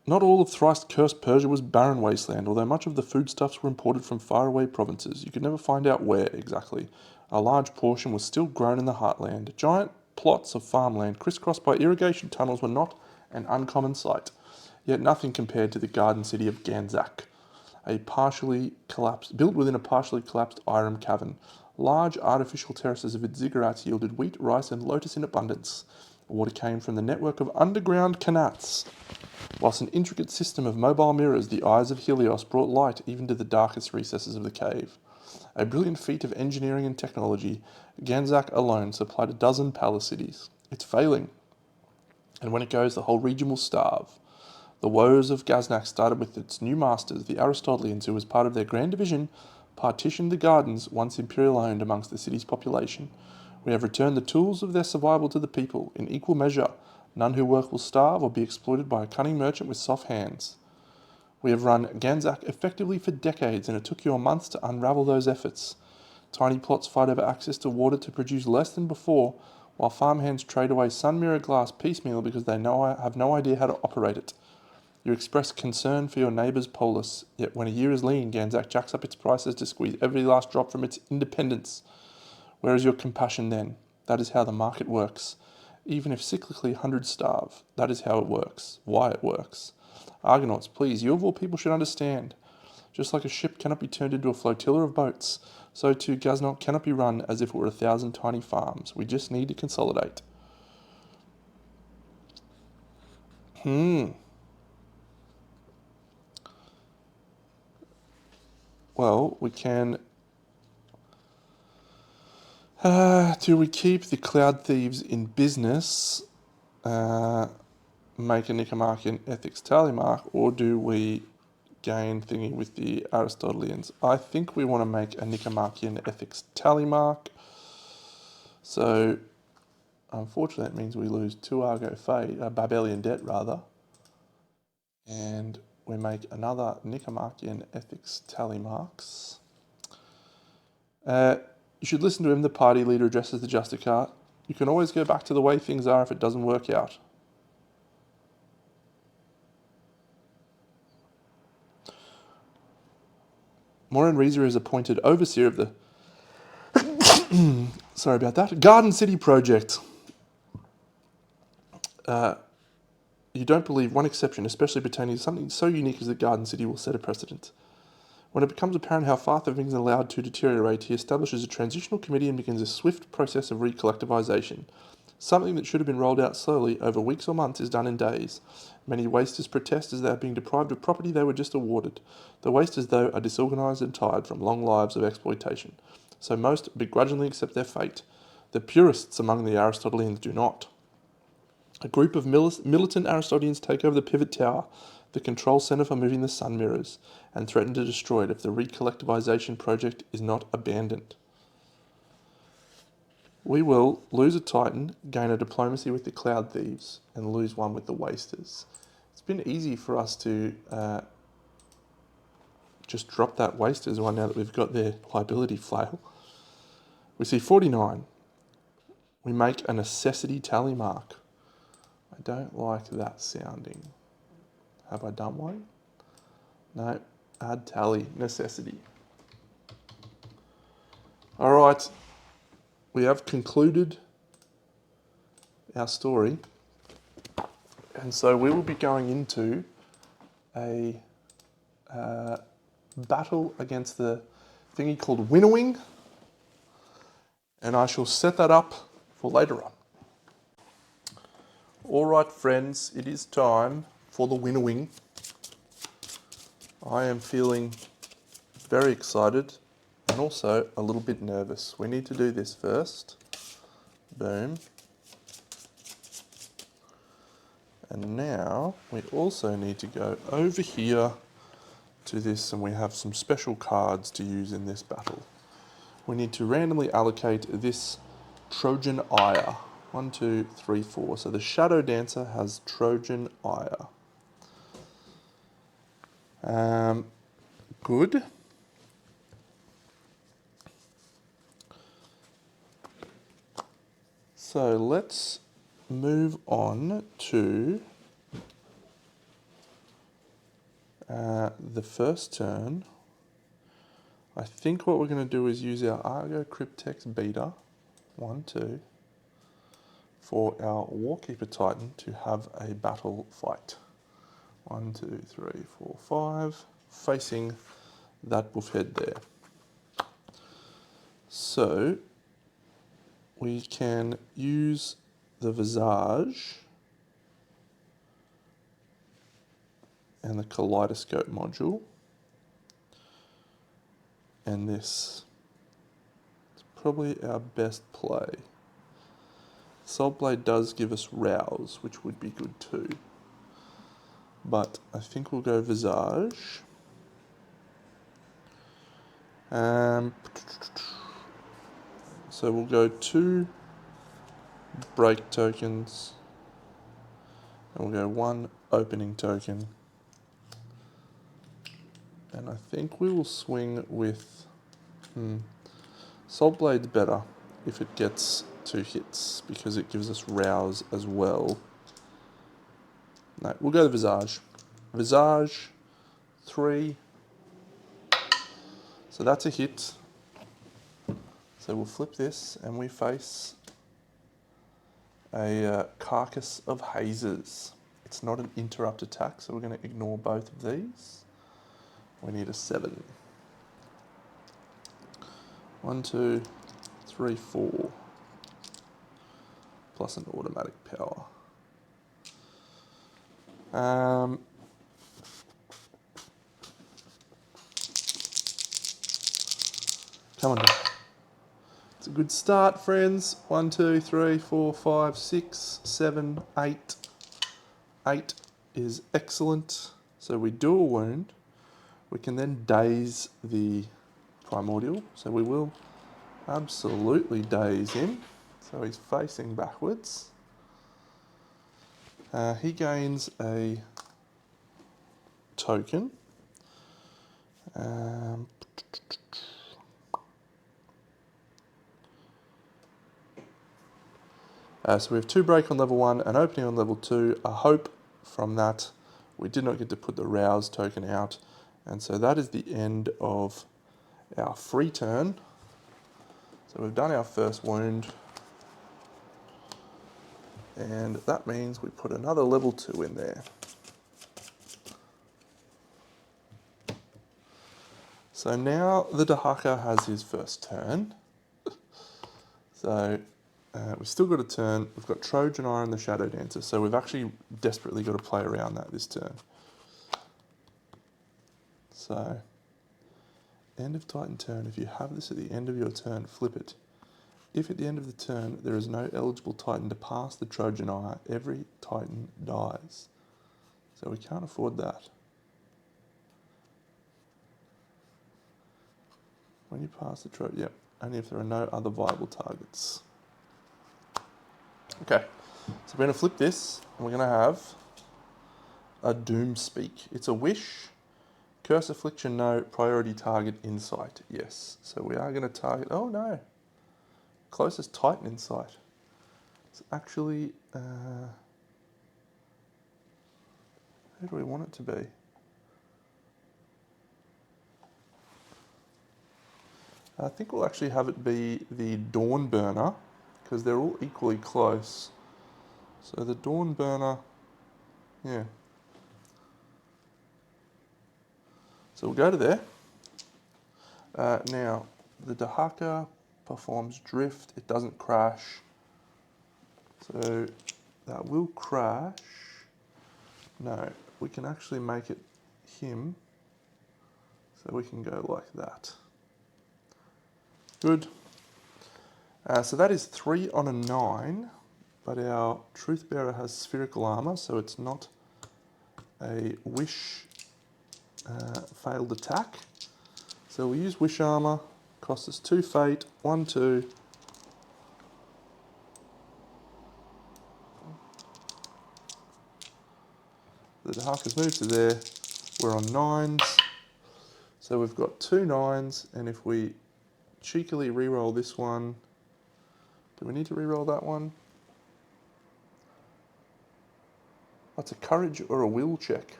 Not all of thrice cursed Persia was barren wasteland, although much of the foodstuffs were imported from faraway provinces. You could never find out where exactly. A large portion was still grown in the heartland. Giant plots of farmland crisscrossed by irrigation tunnels were not an uncommon sight, yet nothing compared to the garden city of Ganzak, built within a partially collapsed Irem cavern. Large artificial terraces of its ziggurats yielded wheat, rice, and lotus in abundance. Water came from the network of underground kanats, whilst an intricate system of mobile mirrors, the eyes of Helios, brought light even to the darkest recesses of the cave. A brilliant feat of engineering and technology, Ganzak alone supplied a dozen palace cities. It's failing, and when it goes, the whole region will starve. The woes of Gaznak started with its new masters, the Aristotelians, who, as part of their grand division, partitioned the gardens once imperial-owned amongst the city's population. We have returned the tools of their survival to the people, in equal measure. None who work will starve or be exploited by a cunning merchant with soft hands. We have run Ganzak effectively for decades, and it took you a month to unravel those efforts. Tiny plots fight over access to water to produce less than before, while farmhands trade away sun mirror glass piecemeal because they have no idea how to operate it. You express concern for your neighbour's polis, yet when a year is lean, Ganzak jacks up its prices to squeeze every last drop from its independence. Where is your compassion then? That is how the market works. Even if cyclically hundreds starve, that is how it works, why it works. Argonauts, please, you of all people should understand. Just like a ship cannot be turned into a flotilla of boats, So too Gaznot cannot be run as if it were 1,000 tiny farms. We just need to consolidate. Well, we can... do we keep the Cloud Thieves in business, make a Nicomachean ethics tally mark, or do we gain thingy with the Aristotelians? I think we want to make a Nicomachean ethics tally mark. So, unfortunately, that means we lose 2 Babylon debt rather. And we make another Nicomachean ethics tally marks. You should listen to him, the party leader addresses the Justicar. You can always go back to the way things are if it doesn't work out. Morin Reza is appointed overseer of the sorry about that, Garden City project. You don't believe one exception, especially pertaining to something so unique as the Garden City, will set a precedent. When it becomes apparent how far things are allowed to deteriorate, he establishes a transitional committee and begins a swift process of recollectivization. Something that should have been rolled out slowly over weeks or months is done in days. Many wasters protest as they are being deprived of property they were just awarded. The wasters, though, are disorganized and tired from long lives of exploitation, so most begrudgingly accept their fate. The purists among the Aristotelians do not. A group of militant Aristotelians take over the pivot tower, the control center for moving the sun mirrors, and threaten to destroy it if the recollectivization project is not abandoned. We will lose a Titan, gain a diplomacy with the Cloud Thieves, and lose one with the Wasters. It's been easy for us to just drop that Wasters one now that we've got their liability flail. We see 49. We make a necessity tally mark. I don't like that sounding. Have I done one? No. Add tally. Necessity. All right. We have concluded our story. And so we will be going into a battle against the thingy called Winnowing. And I shall set that up for later on. All right, friends. It is time for the Winnowing. I am feeling very excited and also a little bit nervous. We need to do this first. Boom. And now we also need to go over here to this, and we have some special cards to use in this battle. We need to randomly allocate this Trojan Ire. 1, 2, 3, 4. So the Shadow Dancer has Trojan Ire. Good. So let's move on to the first turn. I think what we're going to do is use our Argo Cryptex Beta, 1, 2, for our Warkeeper Titan to have a battle fight. 1, 2, 3, 4, 5, facing that buffhead there. So we can use the Visage and the Kaleidoscope module, and this is probably our best play. Soulblade does give us Rouse, which would be good too, but I think we'll go Visage. So we'll go 2 break tokens, and we'll go 1 opening token. And I think we will swing with... Soulblade's better if it gets 2 hits, because it gives us Rouse as well. No, we'll go the Visage. Visage, 3. So that's a hit. So we'll flip this, and we face a Carcass of Hazes. It's not an interrupt attack, so we're going to ignore both of these. We need a 7. 1, 2, 3, 4. Plus an automatic power. Come on. It's a good start, friends. 1, 2, 3, 4, 5, 6, 7, 8. 8 is excellent. So we do a wound. We can then daze the primordial. So we will absolutely daze him. So he's facing backwards. He gains a token. So we have 2 break on level 1, an opening on level 2, a hope from that. We did not get to put the rouse token out. And so that is the end of our free turn. So we've done our first wound. And that means we put another level 2 in there. So now the Dahaka has his first turn. So we've still got a turn. We've got Trojan Eye and the Shadow Dancer. So we've actually desperately got to play around that this turn. So, end of Titan turn. If you have this at the end of your turn, flip it. If at the end of the turn there is no eligible Titan to pass the Trojan Eye, every Titan dies. So we can't afford that. When you pass the Trojan, yep, only if there are no other viable targets. Okay, so we're going to flip this, and we're going to have a Doom Speak. It's a wish. Curse Affliction, no. Priority target, Insight, yes. So we are going to target, oh no. Closest Titan Insight. It's actually, who do we want it to be? I think we'll actually have it be the Dawn Burner, because they're all equally close. So the Dawn Burner, yeah. So we'll go to there. Now, the Dahaka performs Drift. It doesn't crash. So that will crash. No, we can actually make it him. So we can go like that. Good. So that is 3 on a 9, but our Truth Bearer has spherical armor, so it's not a wish failed attack. So we'll use wish armor, costs us 2 fate, 1, 2. The Dahaka's moved to there. We're on 9s. So we've got 2 9s, and if we cheekily re-roll this one, do we need to re-roll that one? That's a courage or a will check.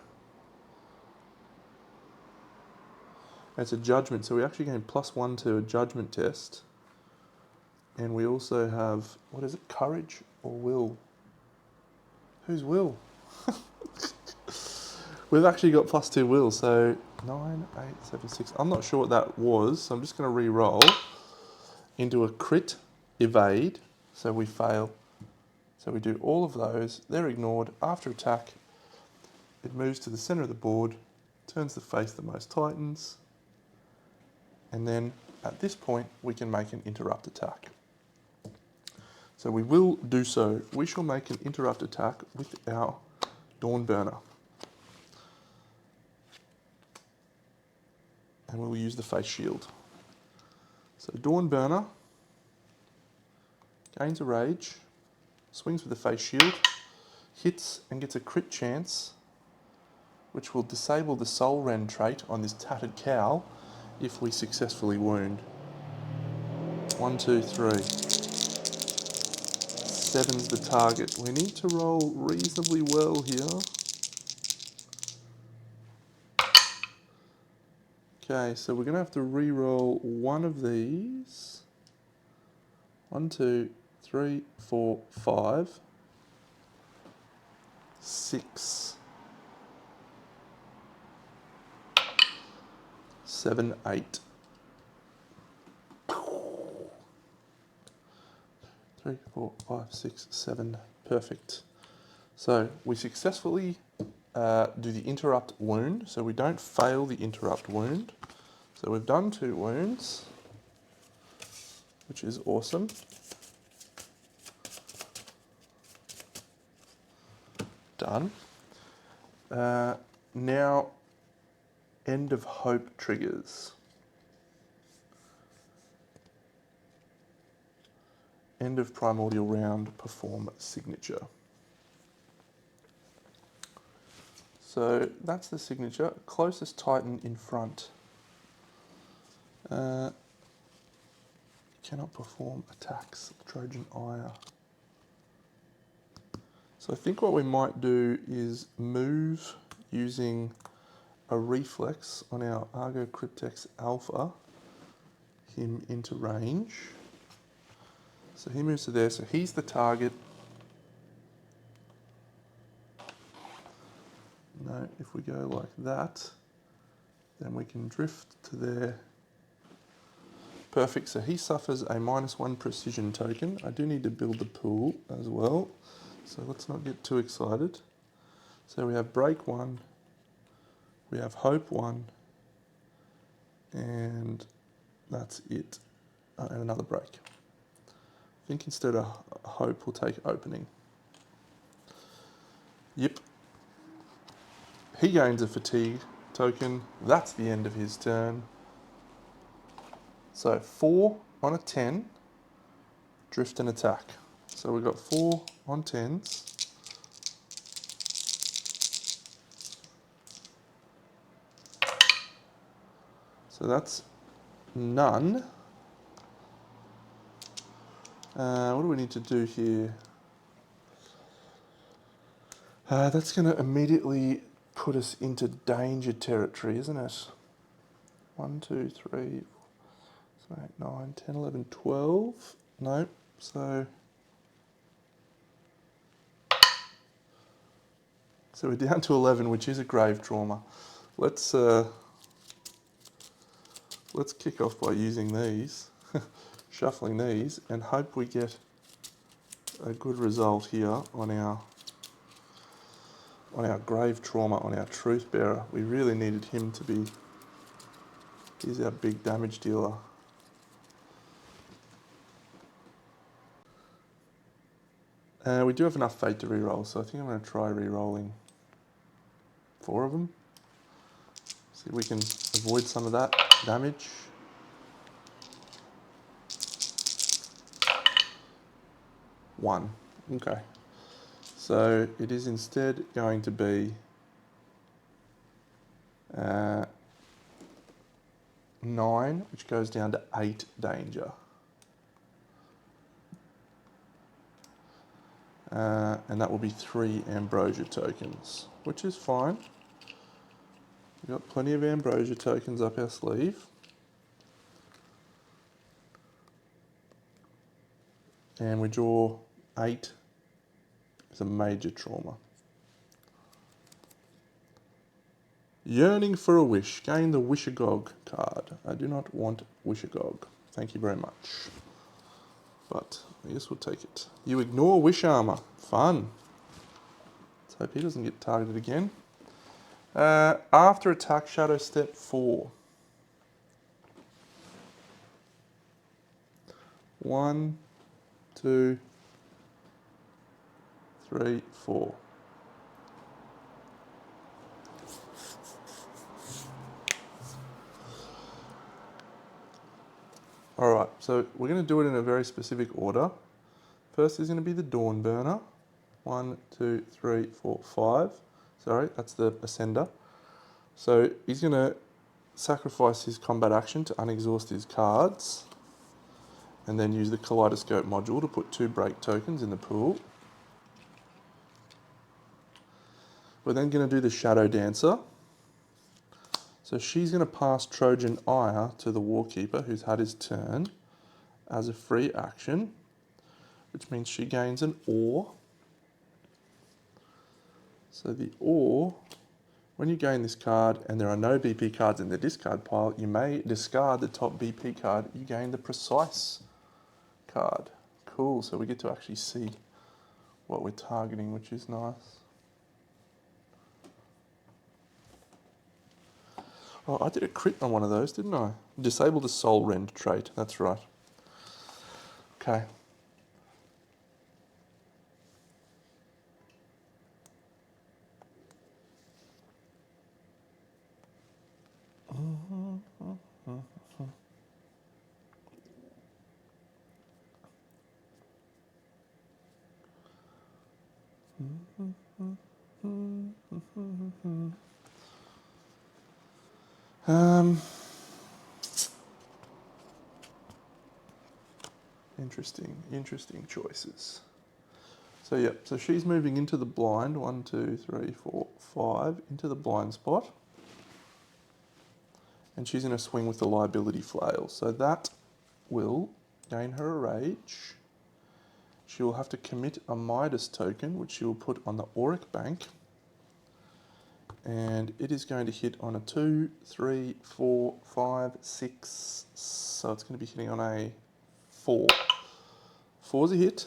It's a judgment, so we actually gain +1 to a judgment test. And we also have, what is it, courage or will? Whose will? We've actually got +2 will, so 9, 8, 7, 6. I'm not sure what that was, so I'm just going to re-roll into a crit, evade, so we fail. So we do all of those, they're ignored. After attack, it moves to the center of the board, turns to face the most Titans, and then at this point we can make an interrupt attack. So we will do so. We shall make an interrupt attack with our Dawn Burner. And we'll use the face shield. So Dawn Burner gains a rage, swings with the face shield, hits and gets a crit chance, which will disable the Soul Rend trait on this tattered cowl if we successfully wound. 1, 2, 3. 7's the target. We need to roll reasonably well here. Okay, so we're going to have to re-roll one of these. 1, 2, 3, 4, 5. 6. 7, 8. 3, 4, 5, 6, 7. Perfect. So we successfully do the interrupt wound, so we don't fail the interrupt wound. So we've done 2 wounds, which is awesome. Done. Now, End of Hope triggers. End of Primordial Round, perform signature. So that's the signature. Closest Titan in front. Cannot perform attacks. Trojan Ire. So I think what we might do is move using a reflex on our Argo Cryptex Alpha, him into range. So he moves to there, so he's the target. No, if we go like that, then we can drift to there. Perfect, so he suffers a -1 precision token. I do need to build the pool as well, so let's not get too excited. So we have break 1, we have hope 1, and that's it. And another break. I think instead of hope, we'll take opening. Yep. He gains a fatigue token. That's the end of his turn. So 4 on a 10, drift and attack. So we've got 4 on 10s. So that's none. What do we need to do here? That's going to immediately put us into danger territory, isn't it? 1, 2, 3, 4, 8, 9, 10, 11, 12. No, so we're down to 11, which is a grave trauma. Let's kick off by using these, shuffling these, and hope we get a good result here on our grave trauma, on our truth bearer. We really needed him to be, he's our big damage dealer. We do have enough fate to reroll, so I think I'm going to try rerolling 4 of them. See if we can avoid some of that damage. One. Okay. So it is instead going to be 9, which goes down to 8 danger. And that will be 3 ambrosia tokens, which is fine. We've got plenty of ambrosia tokens up our sleeve. And we draw 8 as a major trauma. Yearning for a wish. Gain the Wishagogue card. I do not want Wishagogue. Thank you very much. But I guess we'll take it. You ignore wish armor. Fun. Let's hope he doesn't get targeted again. After attack, shadow step 4. 1, 2, 3, 4. Alright, so we're going to do it in a very specific order. First is going to be the Dawn Burner. 1, 2, 3, 4, 5. Sorry, that's the Ascender. So he's going to sacrifice his combat action to unexhaust his cards, and then use the Kaleidoscope module to put 2 break tokens in the pool. We're then going to do the Shadow Dancer. So she's going to pass Trojan Ire to the Warkeeper, who's had his turn, as a free action, which means she gains an Awe. So the Awe, when you gain this card and there are no BP cards in the discard pile, you may discard the top BP card. You gain the Precise card. Cool, so we get to actually see what we're targeting, which is nice. Oh, I did a crit on one of those, didn't I? Disable the soul rend trait, that's right. Okay. Interesting choices. So yeah, so she's moving into the blind, 1, 2, 3, 4, 5, into the blind spot. And she's going to swing with the liability flail. So that will gain her a rage. She will have to commit a Midas token, which she will put on the Auric Bank. And it is going to hit on a 2, 3, 4, 5, 6. So it's going to be hitting on a 4. 4's a hit.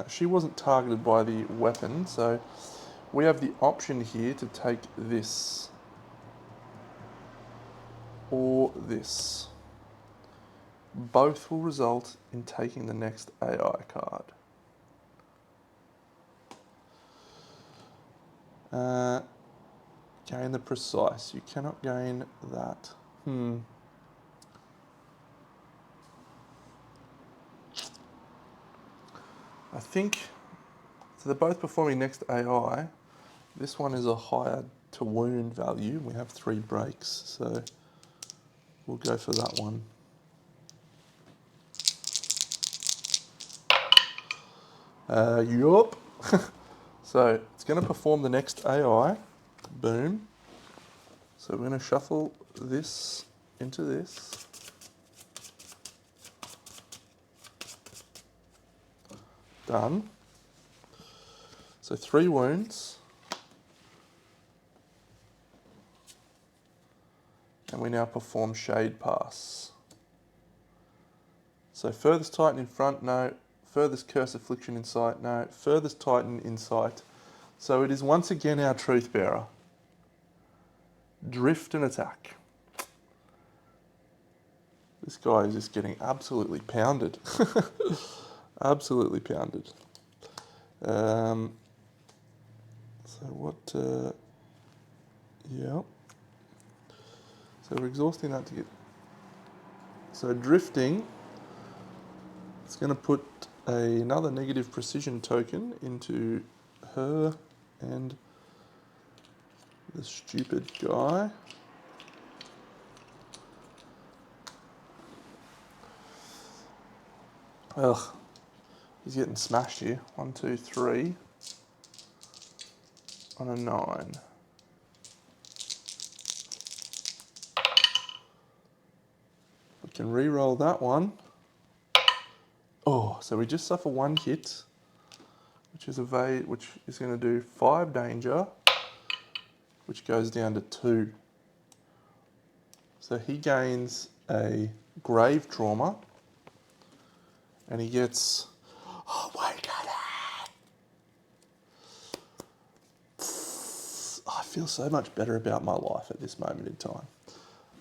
She wasn't targeted by the weapon, so we have the option here to take this or this. Both will result in taking the next AI card. Gain the precise. You cannot gain that. I think, so they're both performing next AI. This one is a higher to wound value. We have 3 breaks, so we'll go for that one. Yup. So it's going to perform the next AI. Boom. So we're going to shuffle this into this. Done. So 3 wounds. And we now perform Shade Pass. So furthest Titan in front, no. Furthest Curse Affliction in sight, no. Furthest Titan in sight. So it is once again our Truth Bearer. Drift and attack. This guy is just getting absolutely pounded. Absolutely pounded. So what, yeah. So we're exhausting that to get, so drifting, it's going to put another negative precision token into her and the stupid guy. Ugh, he's getting smashed here. 1, 2, 3 on a 9. We can re-roll that one. Oh, so we just suffer 1 hit, which is going to do 5 danger, which goes down to 2. So he gains a grave trauma, and he gets, oh my god, I feel so much better about my life at this moment in time.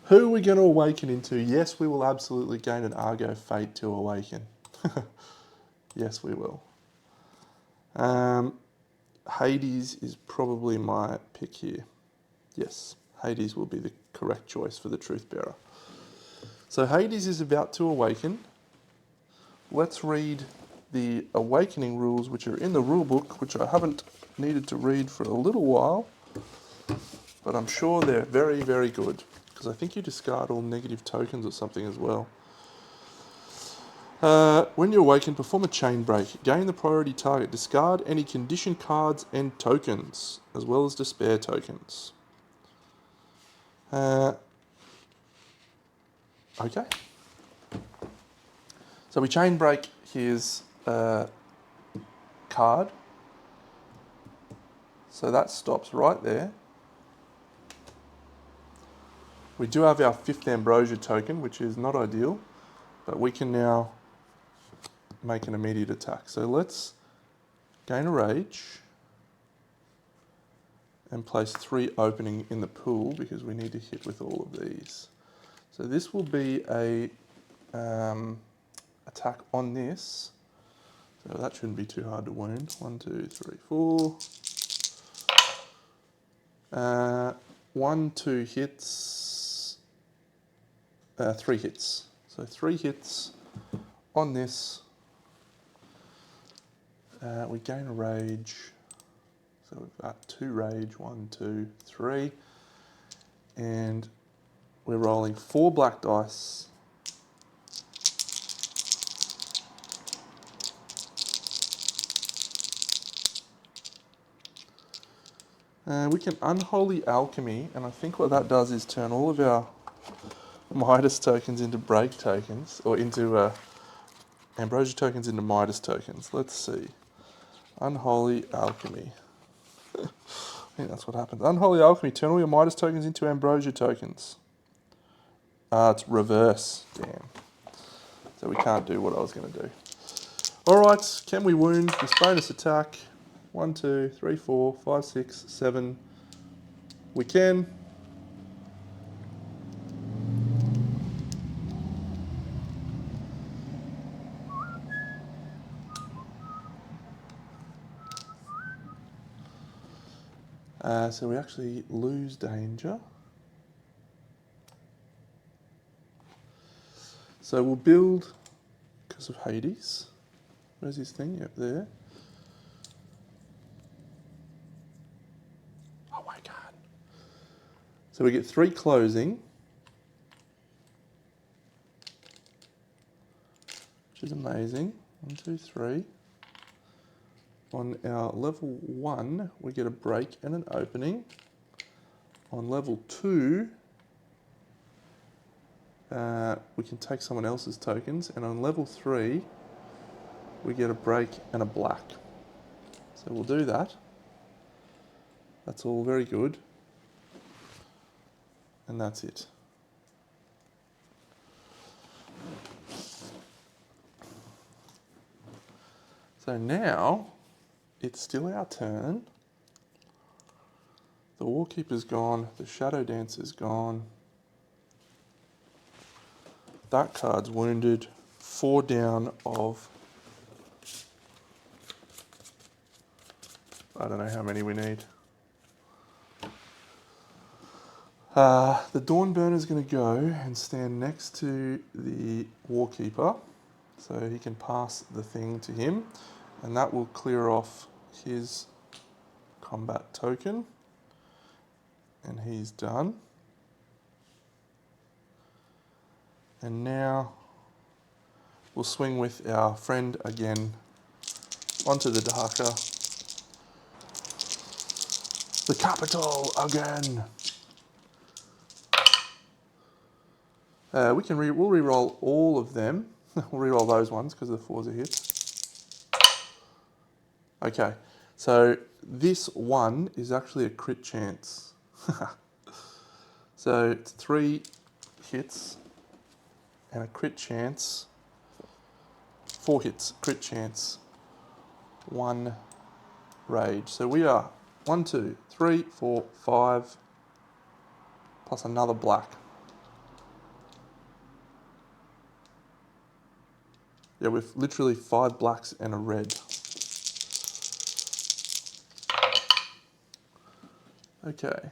Who are we going to awaken into? Yes, we will absolutely gain an Argo Fate to awaken. Yes, we will. Hades is probably my pick here. Yes, Hades will be the correct choice for the Truth Bearer. So Hades is about to awaken. Let's read the awakening rules, which are in the rule book, which I haven't needed to read for a little while, but I'm sure they're very, very good, because I think you discard all negative tokens or something as well. When you awaken, perform a chain break. Gain the priority target. Discard any condition cards and tokens, as well as despair tokens. Okay. So we chain break his card. So that stops right there. We do have our 5th Ambrosia token, which is not ideal. But we can now make an immediate attack. So let's gain a rage and place 3 opening in the pool because we need to hit with all of these. So this will be a attack on this. So that shouldn't be too hard to wound. 1, 2, 3, 4. 1, 2 hits. 3 hits. So 3 hits on this. We gain a rage. So we've got 2 rage. 1, 2, 3. And we're rolling 4 black dice. We can Unholy Alchemy, and I think what that does is turn all of our Midas tokens into break tokens, or into Ambrosia tokens into Midas tokens. Let's see. Unholy Alchemy. I think that's what happens. Unholy Alchemy, turn all your Midas tokens into Ambrosia tokens. It's reverse. Damn. So we can't do what I was going to do. Alright, can we wound this bonus attack? 1, 2, 3, 4, 5, 6, 7. We can. So we actually lose danger. So we'll build, because of Hades. Where's his thing? Yep, there. Oh my god. So we get 3 closing, which is amazing. 1, 2, 3. On our level 1, we get a break and an opening. On level 2, we can take someone else's tokens, and on level 3, we get a break and a black. So we'll do that. That's all very good. And that's it. So now, it's still our turn. The Warkeeper's gone, the Shadow Dancer's gone. That card's wounded. 4 down of... I don't know how many we need. The Dawnburner's going to go and stand next to the Warkeeper, so he can pass the thing to him, and that will clear off his combat token, and he's done. And now we'll swing with our friend again onto the Darker. The Capital again. We'll re-roll all of them. We'll re-roll those ones because the 4's a hit. Okay, so this one is actually a crit chance. So it's 3 hits and a crit chance. 4 hits, crit chance, 1 rage. So we are 1, 2, 3, 4, 5, plus another black. Yeah, we've literally 5 blacks and a red. Okay.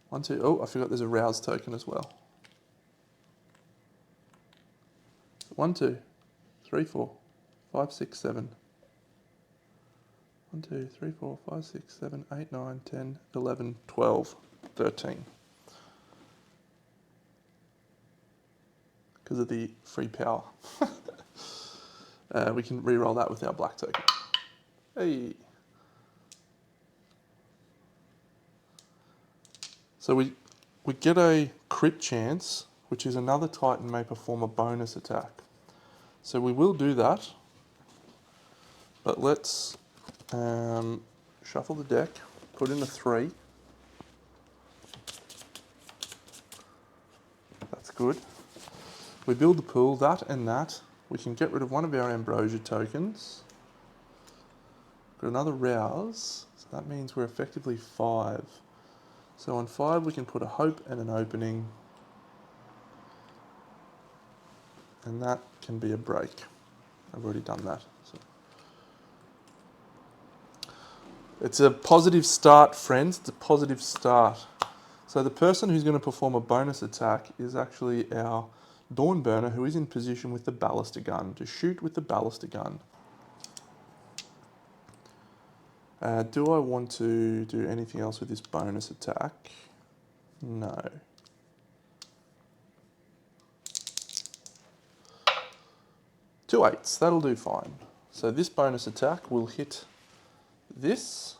1, 2, oh, I forgot there's a rouse token as well. 1, 2, 3, 4, 5, 6, 7. 1, 2, 3, 4, 5, 6, 7, 8, 9, 10, 11, 12, 13. Because of the free power. We can re-roll that with our black token. Hey. So we get a crit chance, which is another Titan may perform a bonus attack. So we will do that, but let's shuffle the deck, put in a 3. That's good. We build the pool, that and that. We can get rid of one of our ambrosia tokens. Got another rouse, so that means we're effectively 5. So on 5 we can put a hope and an opening, and that can be a break. I've already done that. So. It's a positive start, friends. It's a positive start. So the person who's going to perform a bonus attack is actually our Dawnburner, who is in position with the Ballista Gun, to shoot with the Ballista Gun. Do I want to do anything else with this bonus attack? No. Two 8s, that'll do fine. So this bonus attack will hit this.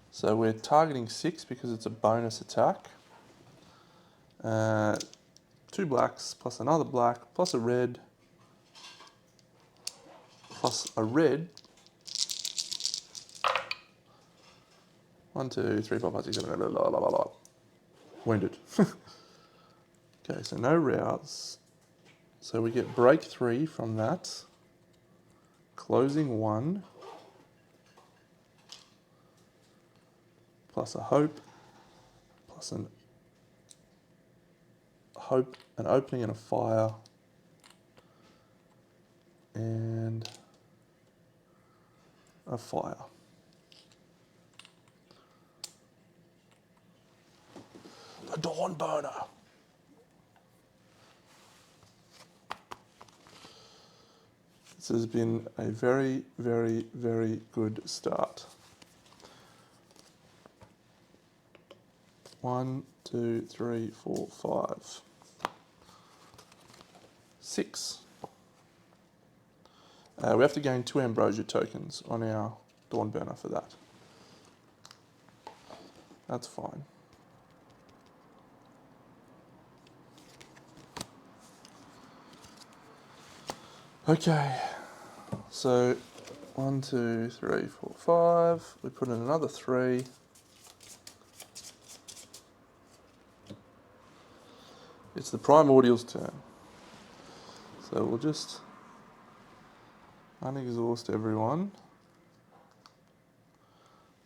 So we're targeting 6 because it's a bonus attack. 2 blacks plus another black plus a red plus a red. 1, 2, 3, 4, 5, 6, 7, 8, blah, blah, blah, blah. Wounded. Okay, so no rouse. So we get break 3 from that. Closing 1. Plus a hope. Plus an hope, an opening and a fire. And a fire. The Dawnburner. This has been a very, very, very good start. 1, 2, 3, 4, 5, 6. We have to gain 2 ambrosia tokens on our Dawnburner for that. That's fine. Okay, so 1, 2, 3, 4, 5. We put in another 3. It's the Primordial's turn. So we'll just unexhaust everyone.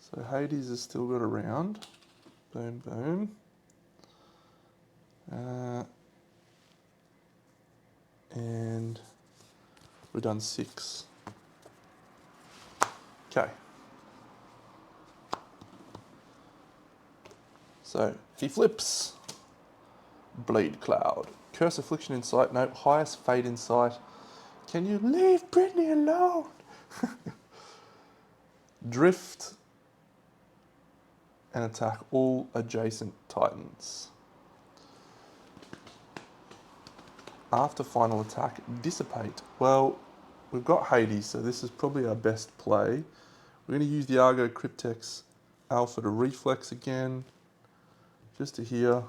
So Hades has still got a round. Boom, boom. And we've done 6. Okay. So he flips. Blade Cloud. Curse Affliction in sight. No. Highest Fate in sight. Can you leave Brittany alone? Drift. And attack all adjacent titans. After final attack, dissipate. Well, we've got Hades, so this is probably our best play. We're going to use the Argo Cryptex Alpha to reflex again, just to here.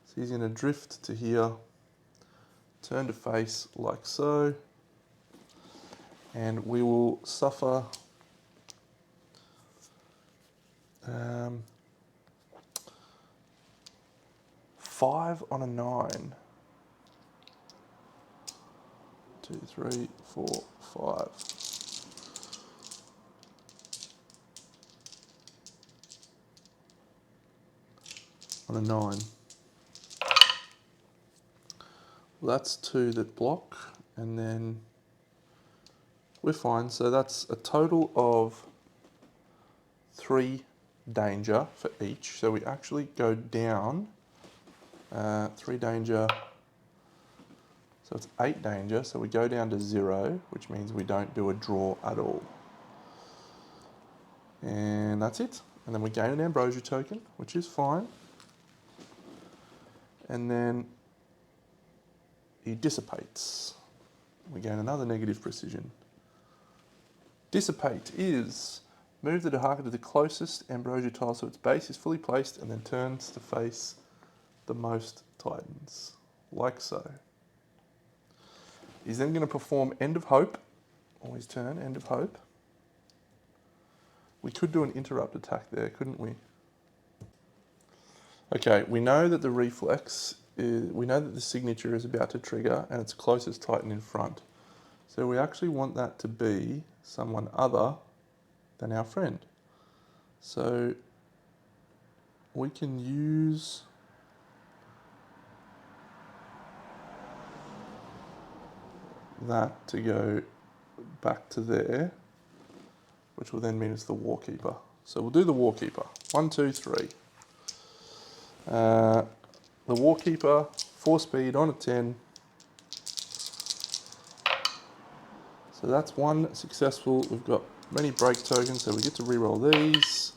So he's going to drift to here, turn to face like so, and we will suffer 5 on a 9. 2, 3, 4, 5. On a 9. Well, that's 2 that block, and then we're fine. So that's a total of 3 danger for each. So we actually go down 3 danger. So it's 8 danger, so we go down to 0, which means we don't do a draw at all. And that's it. And then we gain an ambrosia token, which is fine. And then he dissipates. We gain another negative precision. Dissipate is move the Dahaka to the closest ambrosia tile so its base is fully placed and then turns to face the most titans, like so. He's then going to perform End of Hope, on his turn, End of Hope. We could do an interrupt attack there, couldn't we? Okay, we know that the reflex we know that the signature is about to trigger and it's closest Titan in front. So we actually want that to be someone other than our friend. So we can use that to go back to there, which will then mean it's the Warkeeper. So we'll do the Warkeeper. 1, 2, 3. The Warkeeper, 4 speed on a 10. So that's one successful. We've got many break tokens, so we get to reroll these.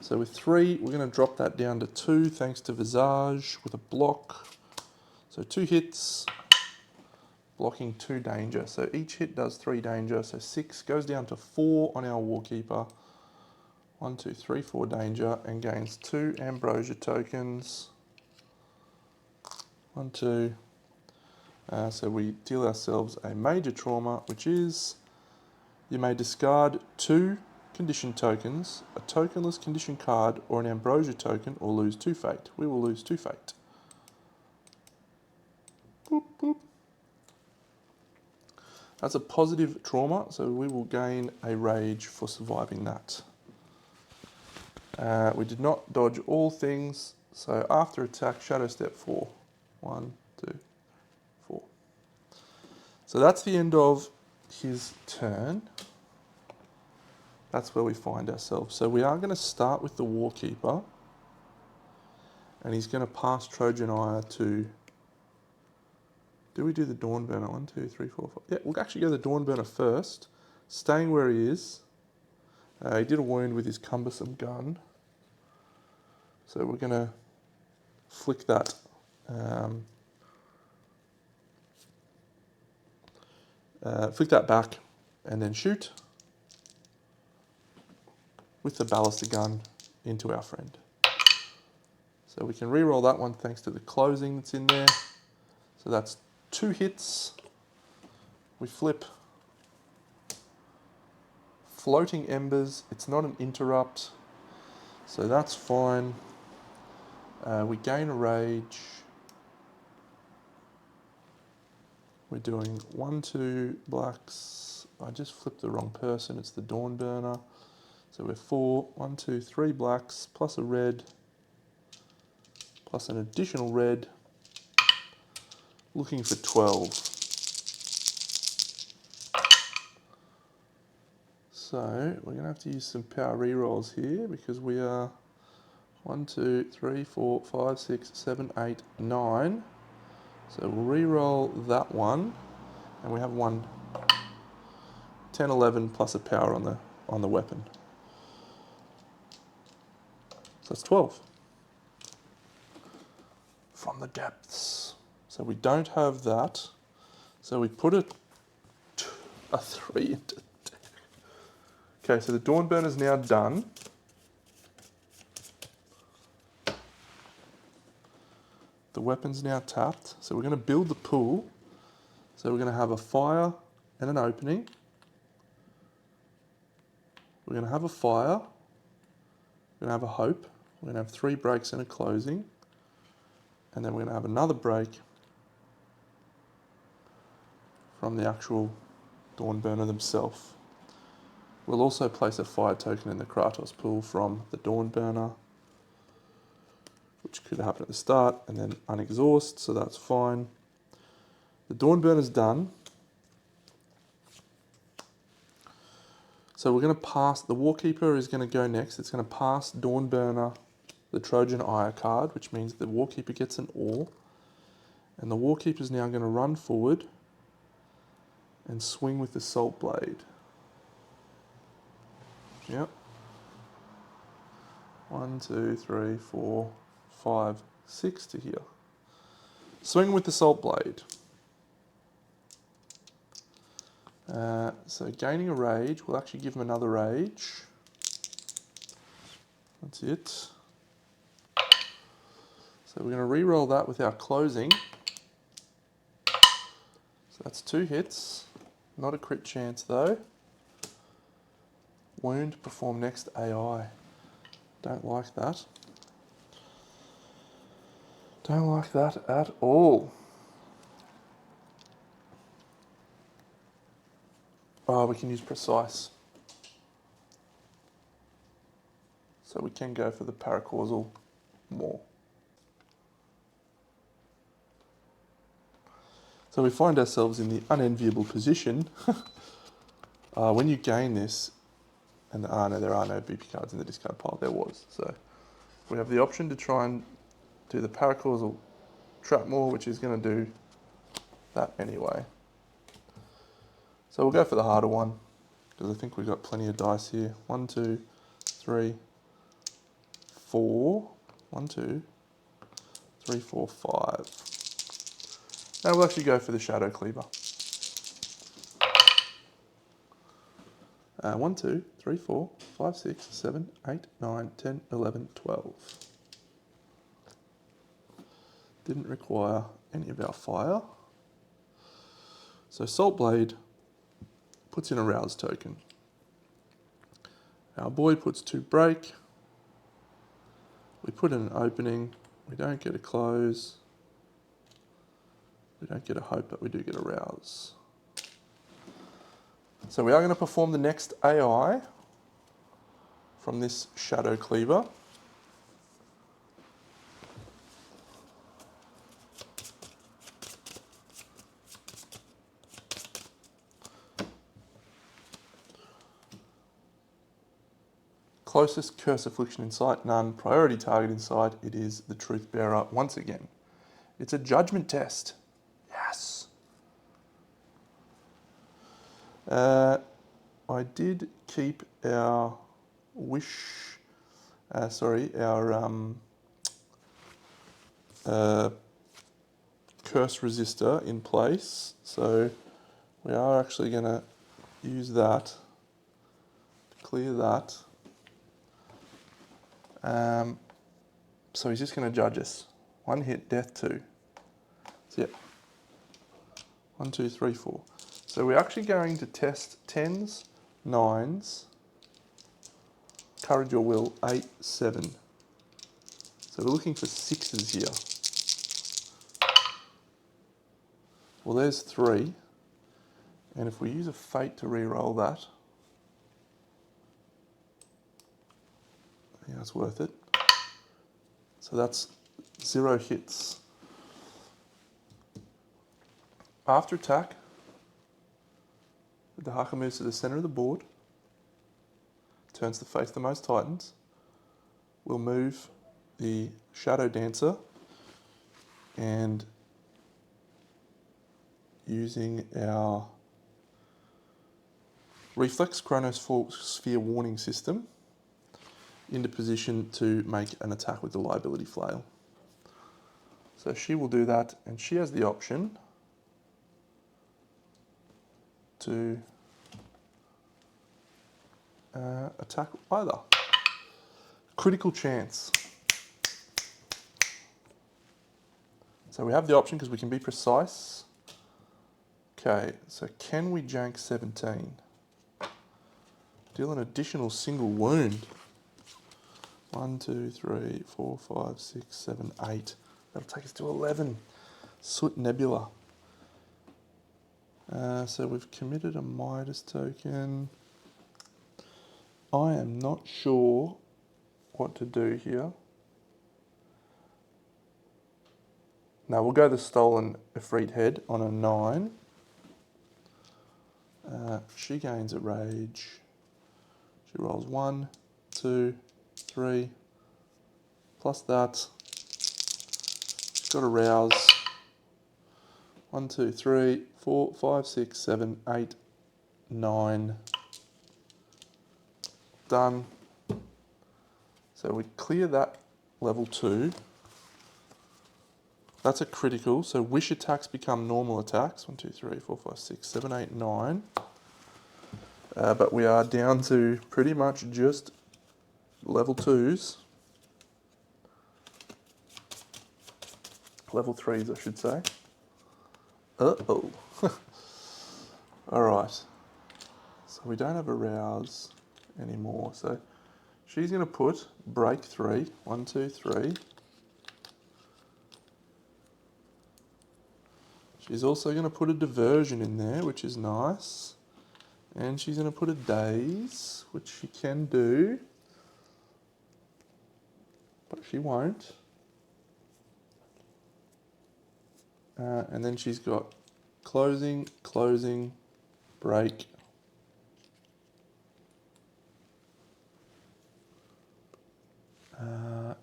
So with 3, we're going to drop that down to 2 thanks to Visage with a block. So 2 hits, blocking 2 danger. So each hit does 3 danger. So 6 goes down to 4 on our Warkeeper. 1, 2, 3, 4 danger and gains 2 Ambrosia tokens. 1, 2. So we deal ourselves a major trauma, which is you may discard 2 condition tokens, a tokenless condition card, or an Ambrosia token, or lose 2 fate. We will lose 2 fate. Boop, boop. That's a positive trauma, so we will gain a rage for surviving that. We did not dodge all things, so after attack, Shadow Step 4. 1, 2, 4. So that's the end of his turn. That's where we find ourselves. So we are going to start with the Warkeeper, and he's going to pass Trojan Ire to... Do we do the Dawnburner? 1, 2, 3, 4, 5. Yeah, we'll actually go the Dawnburner first, staying where he is. He did a wound with his cumbersome gun. So we're going to flick that back and then shoot with the ballister gun into our friend. So we can re-roll that one thanks to the closing that's in there. So that's 2 hits. We flip floating embers. It's not an interrupt, so that's fine. We gain a rage. We're doing 1, 2 blacks. I just flipped the wrong person. It's the Dawnburner. So we're 4, 1, 2, 3 blacks plus a red plus an additional red. Looking for 12. So we're going to have to use some power rerolls here because we are 1, 2, 3, 4, 5, 6, 7, 8, 9. So we'll re-roll that one, and we have 1, 10, 11 plus a power on the weapon. So that's 12. From the depths. So we don't have that. So we put a 3 into... Okay, so the Dawnburner is now done. The weapon's now tapped, so we're going to build the pool. So we're going to have a fire and an opening. We're going to have a fire. We're going to have a hope. We're going to have 3 breaks and a closing. And then we're going to have another break from the actual Dawnburner themselves. We'll also place a fire token in the Kratos pool from the Dawnburner, which could happen at the start, and then unexhaust, so that's fine. The Dawnburner's done. So we're going to pass, the Warkeeper is going to go next. It's going to pass Dawnburner the Trojan Ire card, which means the Warkeeper gets an ore. And the Warkeeper is now going to run forward and swing with the Salt Blade. Yep. 1, 2, 3, 4, 5, 6 to here. Swing with the Salt Blade. So gaining a rage, we'll actually give him another rage. That's it. So we're going to re-roll that with our closing. So that's 2 hits. Not a crit chance though. Wound, perform next AI. Don't like that. Don't like that at all. Oh, we can use precise. So we can go for the paracausal more. So we find ourselves in the unenviable position when you gain this, and no, there are no BP cards in the discard pile. There was. So we have the option to try and do the paracausal trap more, which is going to do that anyway. So we'll go for the harder one, because I think we've got plenty of dice here. 1, 2, 3, 4. 1, 2, 3, 4, 5. Now we'll actually go for the shadow cleaver. 1, 2, 3, 4, 5, 6, 7, 8, 9, 10, 11, 12. Didn't require any of our fire. So Salt Blade puts in a rouse token. Our boy puts 2 break. We put in an opening. We don't get a close. We don't get a hope, but we do get a rouse. So we are going to perform the next AI from this shadow cleaver. Closest curse affliction in sight, none. Priority target in sight, it is the Truth Bearer once again. It's a judgment test. Yes. I did keep our curse resistor in place. So we are actually going to use that to clear that. So he's just going to judge us. 1 hit, death 2. So yeah. 1, 2, 3, 4. So we're actually going to test 10s, 9s, courage or will, 8, 7. So we're looking for 6s here. Well, there's 3. And if we use a fate to re-roll that, yeah, it's worth it. So that's 0 hits. After attack, the Haka moves to the center of the board, turns to face the most Titans. We'll move the Shadow Dancer, and using our Reflex Chronosphere warning system into position to make an attack with the Liability Flail. So she will do that, and she has the option to attack either. Critical chance. So we have the option because we can be precise. Okay, so can we jank 17? Deal an additional single wound. 1, 2, 3, 4, 5, 6, 7, 8. That'll take us to 11. Soot Nebula. So we've committed a Midas token. I am not sure what to do here. No, we'll go the Stolen Efreet Head on a 9. She gains a rage. She rolls 1, 2, 3. Plus that. She's got a rouse. 1, 2, 3, 4, 5, 6, 7, 8, 9. Done. So we clear that level 2. That's a critical. So wish attacks become normal attacks. 1, 2, 3, 4, 5, 6, 7, 8, 9. But we are down to pretty much just level 2s. Level 3s, I should say. Uh-oh. All right. So we don't have a rouse anymore. So she's going to put break 3. 1, 2, 3. She's also going to put a diversion in there, which is nice. And she's going to put a daze, which she can do. But she won't. And then she's got closing, closing, break.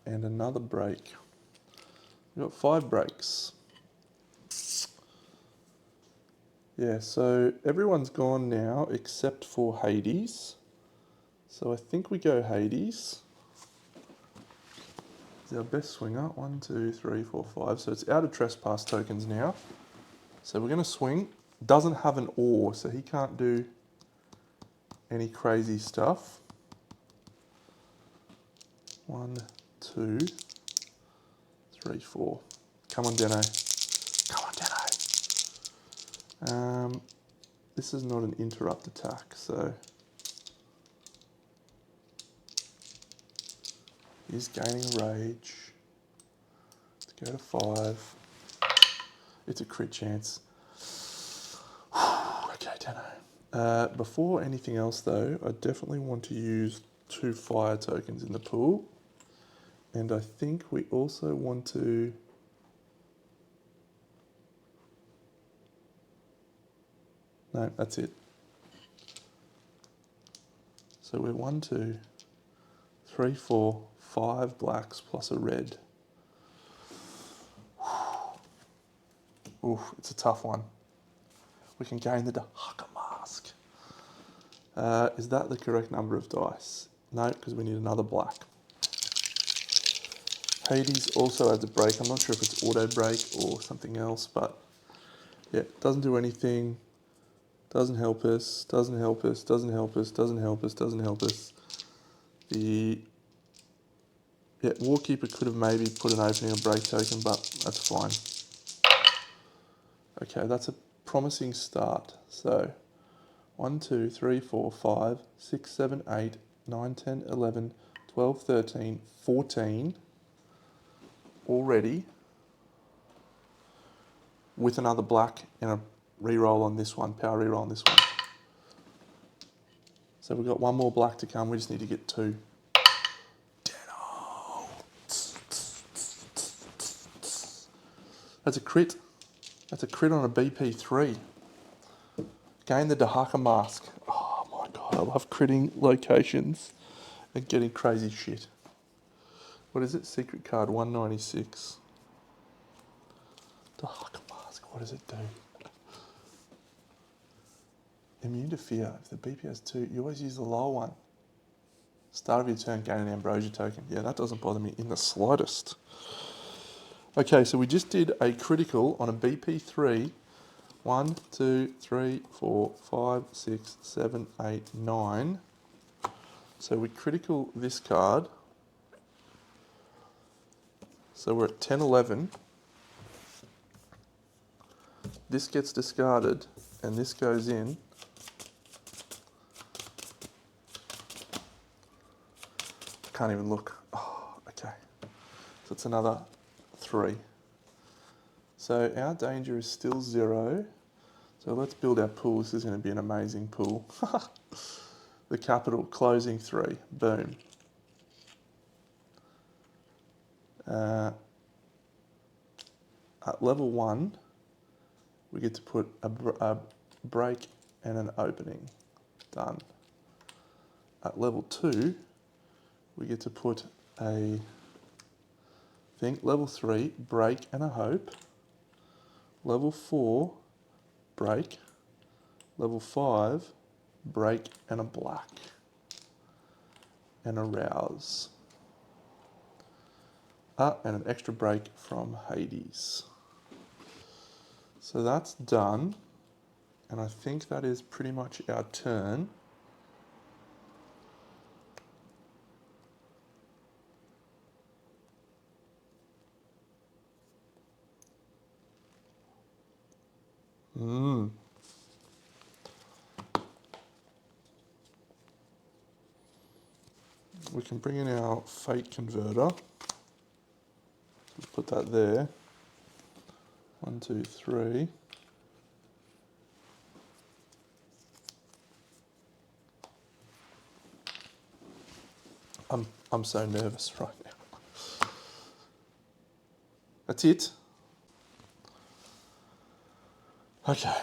And another break. We've got 5 breaks. Yeah, so everyone's gone now except for Hades. So I think we go Hades. It's our best swinger. 1, 2, 3, 4, 5. So it's out of trespass tokens now. So we're going to swing. Doesn't have an oar, so he can't do any crazy stuff. 1, 2, 3, 4. Come on, Deno. Come on, Deno. This is not an interrupt attack, so he's gaining rage. Let's go to 5. It's a crit chance. Okay, Deno. Before anything else, though, I definitely want to use 2 fire tokens in the pool. And I think we also want to... No, that's it. So we're 1, 2, 3, 4, 5 blacks plus a red. Oof, it's a tough one. We can gain the Dahaka Mask. Is that the correct number of dice? No, because we need another black. Hades also adds a break. I'm not sure if it's auto break or something else, but yeah, doesn't do anything. Doesn't help us, doesn't help us, doesn't help us, doesn't help us, doesn't help us. Warkeeper could have maybe put an opening or break token, but that's fine. Okay, that's a promising start. So 1, 2, 3, 4, 5, 6, 7, 8, 9, 10, 11, 12, 13, 14 already with another black and a reroll on this one, power reroll on this one. So we've got 1 more black to come, we just need to get 2. Deno. That's a crit. That's a crit on a BP3. Gain the Dahaka Mask. Oh my god, I love critting locations and getting crazy shit. What is it? Secret card 196. Dahaka Mask, what does it do? Immune to fear. If the BP has 2, you always use the lower one. Start of your turn, gain an ambrosia token. Yeah, that doesn't bother me in the slightest. Okay, so we just did a critical on a BP3. 1, 2, 3, 4, 5, 6, 7, 8, 9. So we critical this card. So we're at 10, 11. This gets discarded and this goes in. Can't even look. Oh, okay. So it's another 3. So our danger is still 0. So let's build our pool. This is going to be an amazing pool. The capital, closing 3. Boom. At level 1, we get to put a break and an opening. Done. At level 2, we get to put a thing. Level 3, break and a hope. Level 4, break. Level 5, break and a black. And a rouse. And an extra break from Hades. So that's done. And I think that is pretty much our turn. We can bring in our fate converter. Put that there. 1, 2, 3. I'm so nervous right now. That's it. Okay.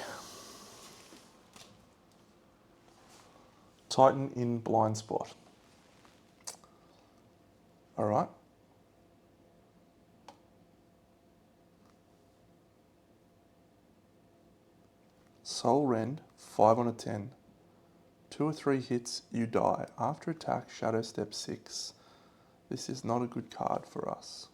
Titan in blind spot. All right. Soul Rend, 5 on a 10. 2 or 3 hits, you die. After attack, Shadow Step 6. This is not a good card for us.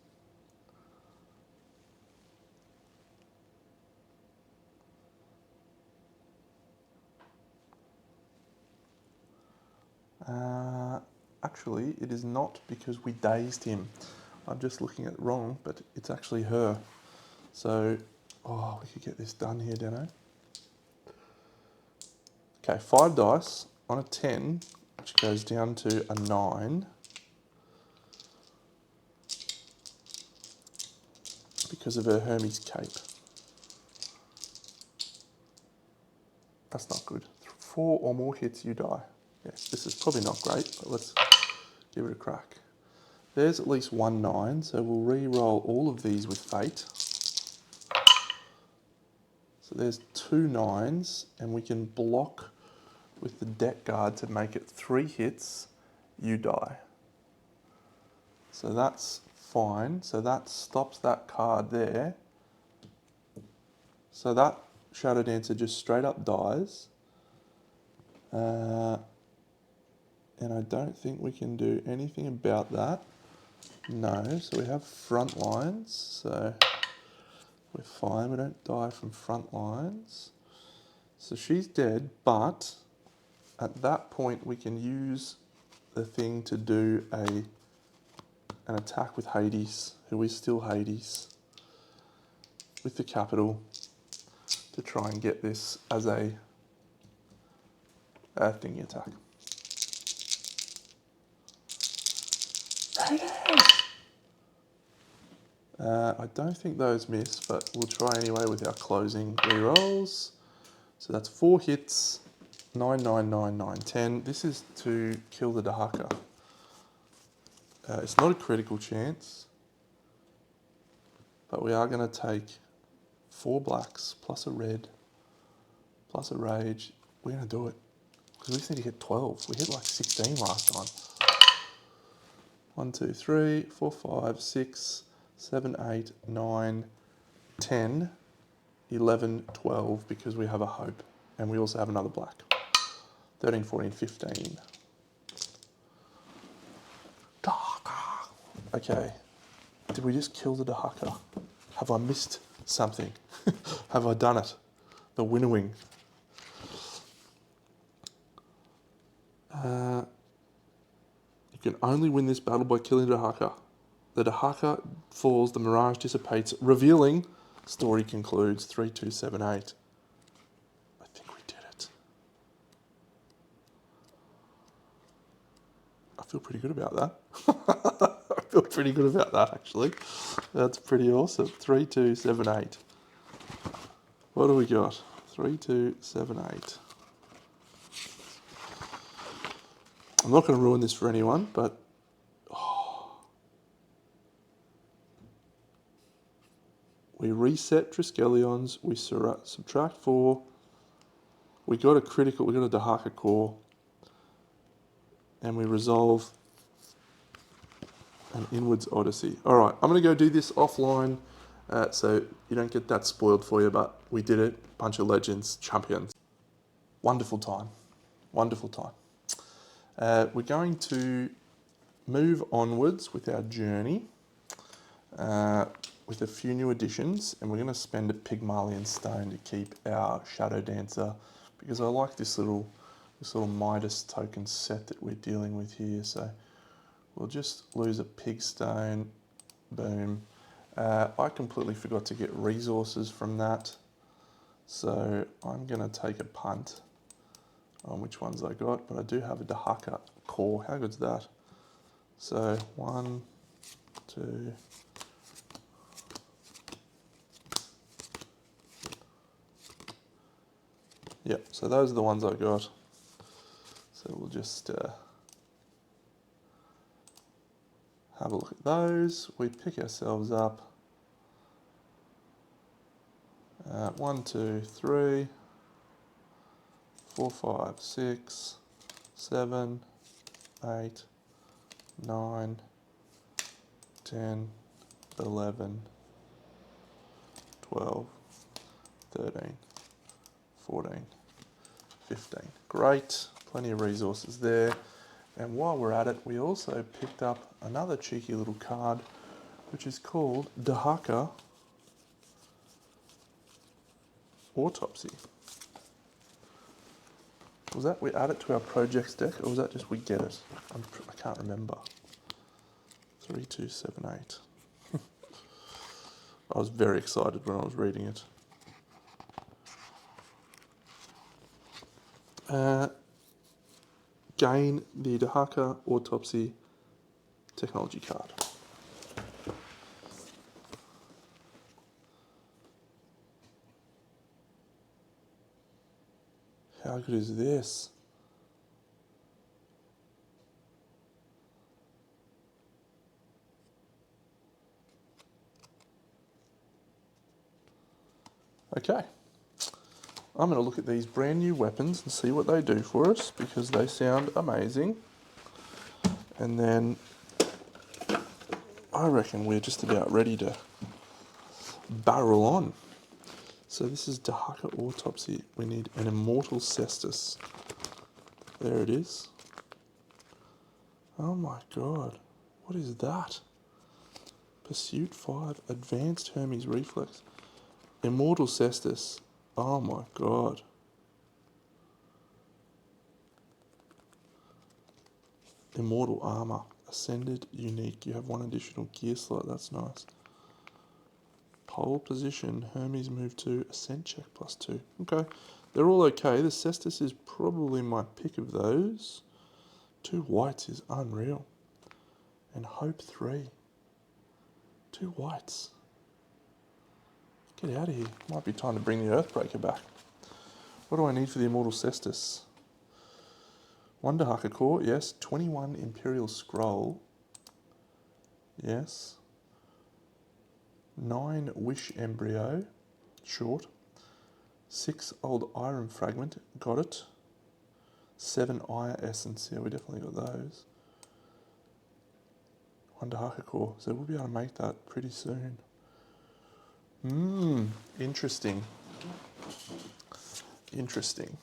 Actually, it is not because we dazed him. I'm just looking at it wrong, but it's actually her. So, oh, we could get this done here, Dano. Okay, 5 dice on a 10, which goes down to a 9. Because of her Hermes cape. That's not good. 4 or more hits, you die. Yes, this is probably not great, but let's give it a crack. There's at least 1 9, so we'll re-roll all of these with Fate. So there's 2 9s, and we can block with the deck guard to make it 3 hits, you die. So that's fine. So that stops that card there. So that Shadow Dancer just straight up dies. And I don't think we can do anything about that. No, so we have front lines, so we're fine. We don't die from front lines. So she's dead, but at that point we can use the thing to do an attack with Hades, who is still Hades, with the capital, to try and get this as a thingy attack. I don't think those miss, but we'll try anyway with our closing rerolls. So that's 4 hits, 9, 9, 9, 9, 10. This is to kill the Dahaka. It's not a critical chance, but we are going to take 4 blacks plus a red plus a rage. We're going to do it because we just need to hit 12. We hit like 16 last time. 1, 2, 3, 4, 5, 6, 7, 8, 9, 10, 11, 12 because we have a hope. And we also have another black. 13, 14, 15. Dahaka. Okay. Did we just kill the Dahaka? Have I missed something? Have I done it? The winnowing. You can only win this battle by killing the Dahaka. The Dahaka falls, the mirage dissipates, revealing, story concludes, 3, 2, 7, 8. I think we did it. I feel pretty good about that. I feel pretty good about that, actually. That's pretty awesome. 3, 2, 7, 8. What do we got? 3, 2, 7, 8. I'm not going to ruin this for anyone, but we reset Triskelions, we subtract 4, we got a critical, we got a Dahaka core, and we resolve an Inwards Odyssey. All right, I'm going to go do this offline so you don't get that spoiled for you, but we did it. Bunch of legends, champions. Wonderful time. Wonderful time. We're going to move onwards with our journey with a few new additions, and we're going to spend a Pygmalion stone to keep our Shadow Dancer because I like this little Midas token set that we're dealing with here. So we'll just lose a pig stone. Boom. I completely forgot to get resources from that, so I'm going to take a punt on which ones I got, but I do have a Dahaka core. How good's that? So 1, 2. Yep, so those are the ones I got. So we'll just Have a look at those. We pick ourselves up 1, 2, 3, 4, 5, 6, 7, 8, 9, 10, 11, 12, 13, 14, 15. Great, plenty of resources there. And while we're at it, we also picked up another cheeky little card, which is called Dahaka Autopsy. Was that we add it to our projects deck, or was that just we get it? I can't remember. 3, 2, 7, 8. I was very excited when I was reading it. Gain the Dahaka Autopsy technology card. How good is this? Okay. I'm going to look at these brand new weapons and see what they do for us, because they sound amazing. And then I reckon we're just about ready to barrel on. So this is Dahaka Autopsy. We need an Immortal Cestus. There it is. Oh my god. What is that? Pursuit 5. Advanced Hermes Reflex. Immortal Cestus. Oh my god. Immortal Armor. Ascended Unique. You have 1 additional gear slot. That's nice. Pole position. Hermes move 2. Ascent check +2. Okay. They're all okay. The Cestus is probably my pick of those. 2 whites is unreal. And Hope 3. 2 whites. Get out of here. Might be time to bring the Earthbreaker back. What do I need for the Immortal Cestus? 1 Dahaka Core, yes. 21 Imperial Scroll, yes. 9 Wish Embryo, short. 6 Old Iron Fragment, got it. 7 Ire Essence, yeah, we definitely got those. 1 Dahaka Core, so we'll be able to make that pretty soon. Interesting. Interesting.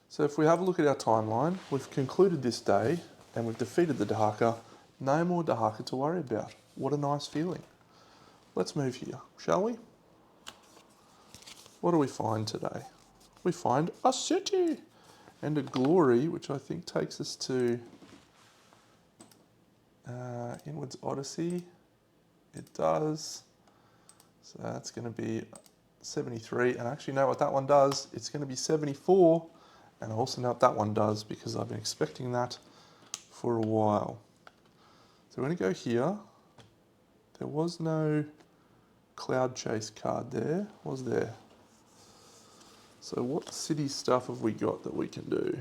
So if we have a look at our timeline, we've concluded this day and we've defeated the Dahaka. No more Dahaka to worry about. What a nice feeling. Let's move here, shall we? What do we find today? We find a city and a glory, which I think takes us to Inwards Odyssey. It does. So that's going to be 73. And I actually know what that one does. It's going to be 74. And I also know what that one does because I've been expecting that for a while. So we're going to go here. There was no Cloud Chase card there, was there? So what city stuff have we got that we can do?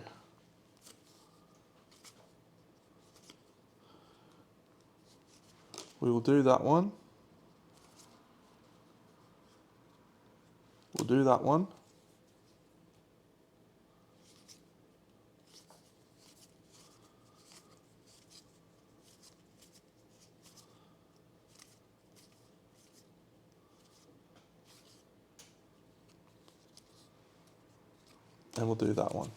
We will do that one. We'll do that one. And we'll do that one.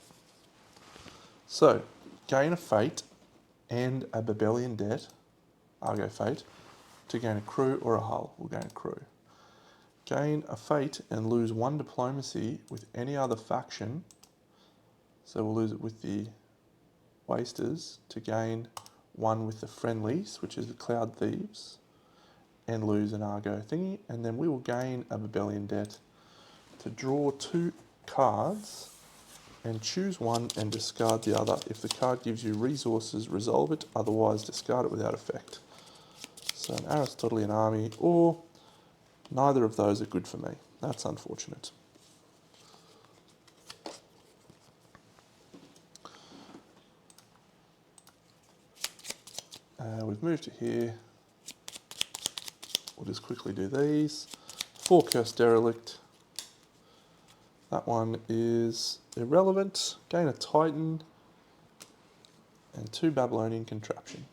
So, gain a fate and a Babelian debt, Argo fate, to gain a crew or a hull. We'll gain a crew. Gain a fate and lose 1 diplomacy with any other faction. So we'll lose it with the Wasters to gain 1 with the friendlies, which is the Cloud Thieves, and lose an Argo thingy. And then we will gain a Babelian debt to draw 2 cards and choose 1 and discard the other. If the card gives you resources, resolve it, otherwise discard it without effect. So an Aristotelian army, or neither of those are good for me. That's unfortunate. We've moved to here. We'll just quickly do these. 4 Cursed Derelict. That one is irrelevant. Gain a Titan and 2 Babylonian Contraption.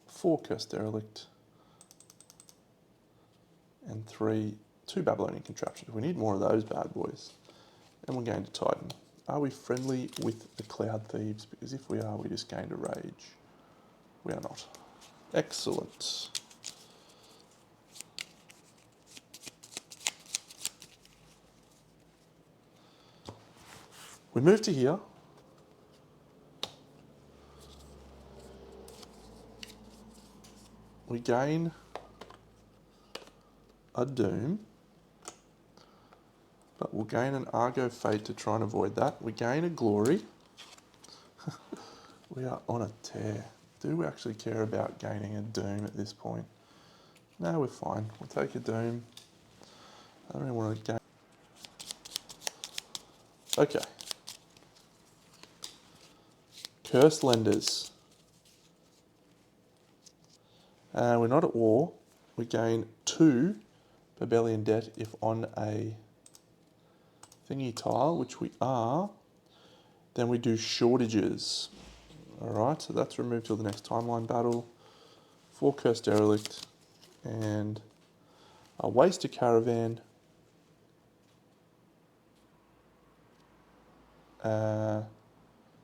4 Cursed Derelict and 2 Babylonian Contraption. We need more of those bad boys. And we'll gain a Titan. Are we friendly with the Cloud Thieves? Because if we are, we just gained a Rage. We are not. Excellent. We move to here. We gain a Doom, but we'll gain an Argo Fate to try and avoid that. We gain a Glory. We are on a tear. Do we actually care about gaining a Doom at this point? No, we're fine. We'll take a Doom. I don't really want to gain. Okay. Cursed Lenders. We're not at war. We gain 2 Babylonian Debt if on a thingy tile, which we are. Then we do shortages. Alright, so that's removed till the next timeline battle. 4 Cursed Derelict and a Wasted Caravan.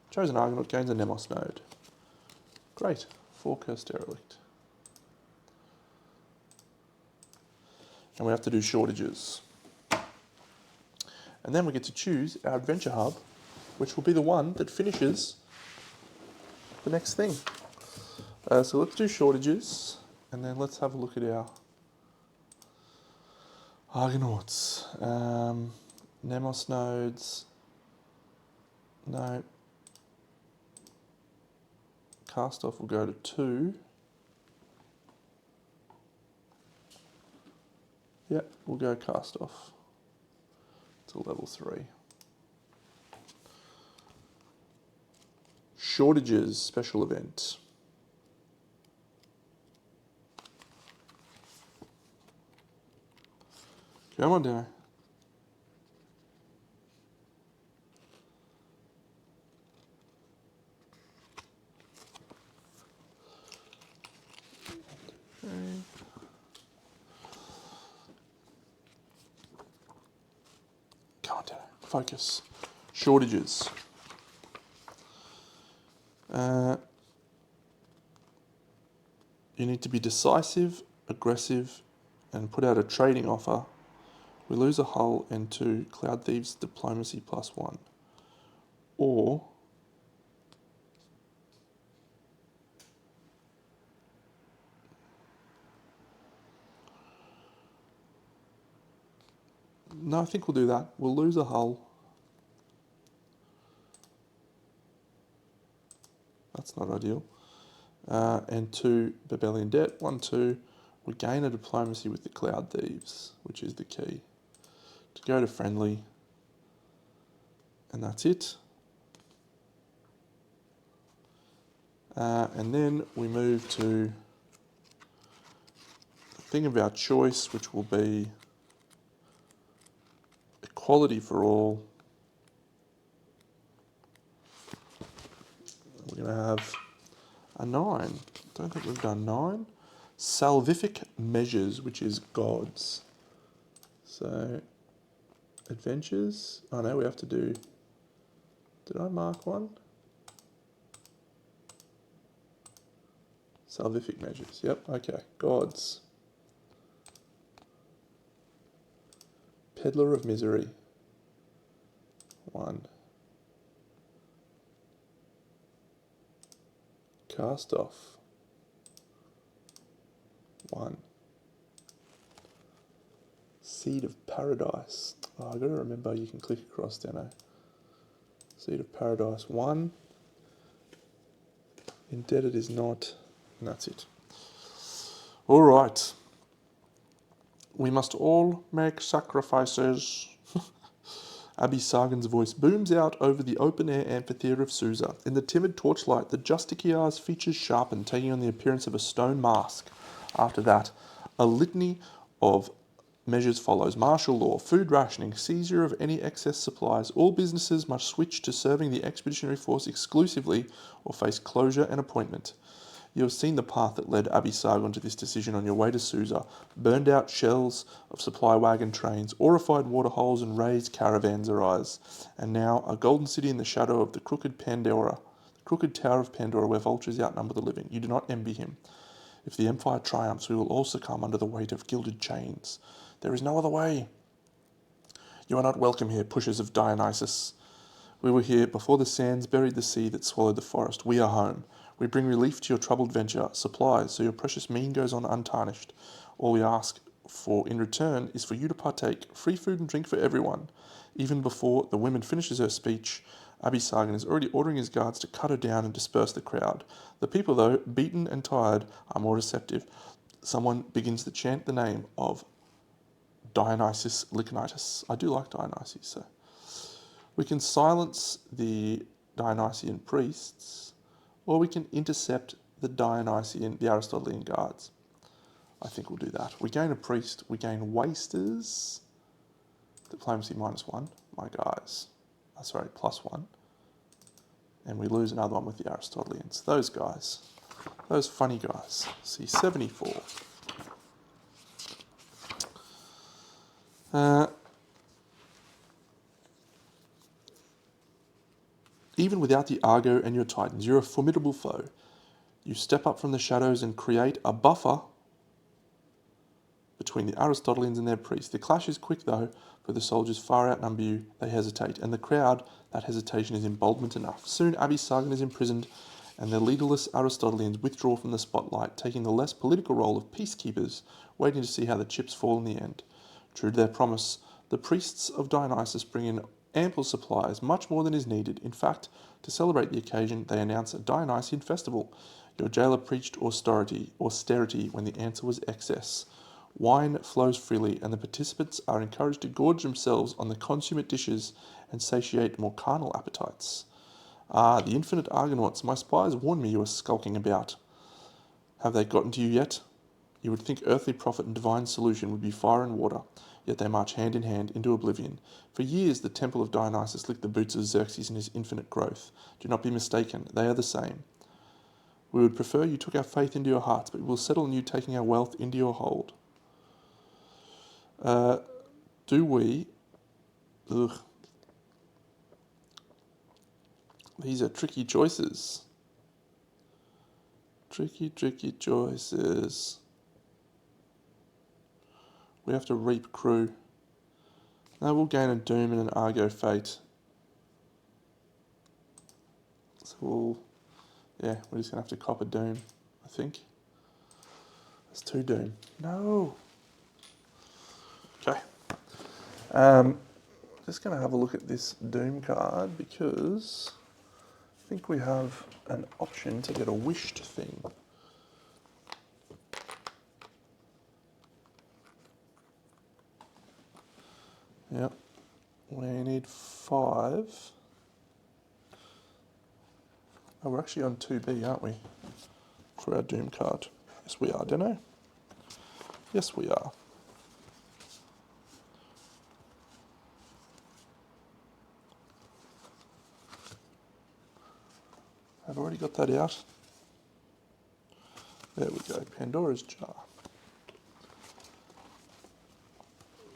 Chosen Argonaut gains a Nemos node. Great, 4 Cursed Derelict. And we have to do shortages. And then we get to choose our Adventure Hub, which will be the one that finishes the next thing. So let's do shortages, and then let's have a look at our Argonauts. Nemos nodes. No. Cast off will go to 2. Yep, we'll go cast off to level 3. Shortages special event. Come on, Darren. Come on, Darren. Focus. Shortages. You need to be decisive, aggressive, and put out a trading offer. We lose a hull and 2 Cloud Thieves Diplomacy +1. Or no, I think we'll do that. We'll lose a hull. That's not ideal. And 2 Babylonian Debt. 1, 2. We gain a Diplomacy with the Cloud Thieves, which is the key. To go to friendly. And that's it. And then we move to the thing of our choice, which will be equality for all. We're going to have a 9. Don't think we've done 9. Salvific Measures, which is gods. So, adventures. Oh no, we have to do. Did I mark one? Salvific Measures. Yep, okay. Gods. Peddler of Misery. 1. Cast off. 1. Seed of Paradise. Oh, I've got to remember you can click across, don't I? Seed of Paradise 1. Indebted is not, and that's it. All right. We must all make sacrifices. Abi Sargon's voice booms out over the open-air amphitheatre of Susa. In the timid torchlight, the Justiciar's features sharpen, taking on the appearance of a stone mask. After that, a litany of measures follows: martial law, food rationing, seizure of any excess supplies. All businesses must switch to serving the expeditionary force exclusively or face closure and appointment. You have seen the path that led Abi Sargon to this decision on your way to Susa: burned out shells of supply wagon trains, orified waterholes and raised caravans arise, and now a golden city in the shadow of the crooked tower of Pandora, where vultures outnumber the living. You do not envy him. If the Empire triumphs, we will all succumb under the weight of gilded chains. There is no other way. You are not welcome here, pushers of Dionysus. We were here before the sands buried the sea that swallowed the forest. We are home. We bring relief to your troubled venture, supplies, so your precious mean goes on untarnished. All we ask for in return is for you to partake, free food and drink for everyone. Even before the woman finishes her speech, Abi Sargon is already ordering his guards to cut her down and disperse the crowd. The people, though, beaten and tired, are more receptive. Someone begins to chant the name of Dionysus Lycanitus. I do like Dionysus, so. We can silence the Dionysian priests, or we can intercept the Aristotelian guards. I think we'll do that. We gain a priest, we gain wasters, diplomacy -1, my guys. Sorry, +1. And we lose another one with the Aristotelians. Those guys, those funny guys. See, 74. Even without the Argo and your Titans, you're a formidable foe. You step up from the shadows and create a buffer between the Aristotelians and their priests. The clash is quick, though, for the soldiers far outnumber you. They hesitate, and the crowd, that hesitation is emboldenment enough. Soon Abi Sargon is imprisoned, and the leaderless Aristotelians withdraw from the spotlight, taking the less political role of peacekeepers, waiting to see how the chips fall in the end. True to their promise, the priests of Dionysus bring in ample supplies, much more than is needed. In fact, to celebrate the occasion, they announce a Dionysian festival. Your jailer preached austerity when the answer was excess. Wine flows freely, and the participants are encouraged to gorge themselves on the consummate dishes and satiate more carnal appetites. Ah, the infinite Argonauts, my spies warn me you are skulking about. Have they gotten to you yet? You would think earthly profit and divine solution would be fire and water, yet they march hand in hand into oblivion. For years the temple of Dionysus licked the boots of Xerxes in his infinite growth. Do not be mistaken, they are the same. We would prefer you took our faith into your hearts, but we will settle on you taking our wealth into your hold. Do we? Ugh. These are tricky choices. Tricky choices. We have to reap crew. Now we'll gain a Doom and an Argo Fate. So we're just going to have to cop a Doom, I think. That's 2 Doom. No! Okay. Just going to have a look at this Doom card because I think we have an option to get a wished thing. Yep. We need 5. Oh, we're actually on 2B, aren't we? For our Doom card. Yes, we are, Deno. Yes, we are. I've already got that out. There we go, Pandora's jar.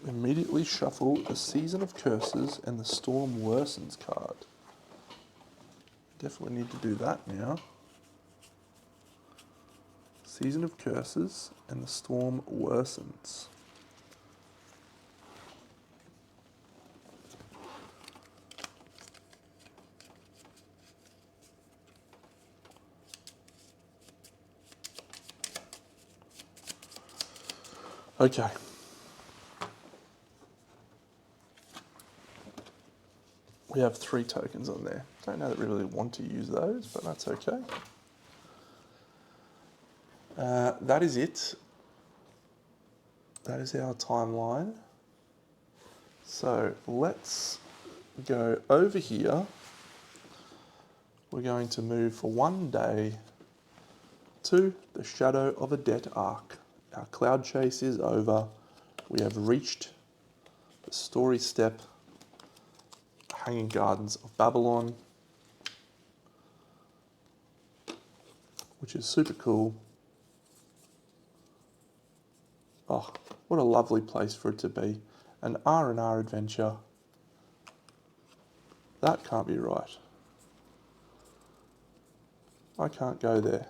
Immediately shuffle the Season of Curses and the Storm Worsens card. Definitely need to do that now. Season of Curses and the Storm Worsens. Okay. We have 3 tokens on there. Don't know that we really want to use those, but that's okay. That is it. That is our timeline. So let's go over here. We're going to move for 1 day to the Shadow of a Debt arc. Our cloud chase is over. We have reached the story step, Hanging Gardens of Babylon, which is super cool. Oh, what a lovely place for it to be. An R&R adventure. That can't be right. I can't go there.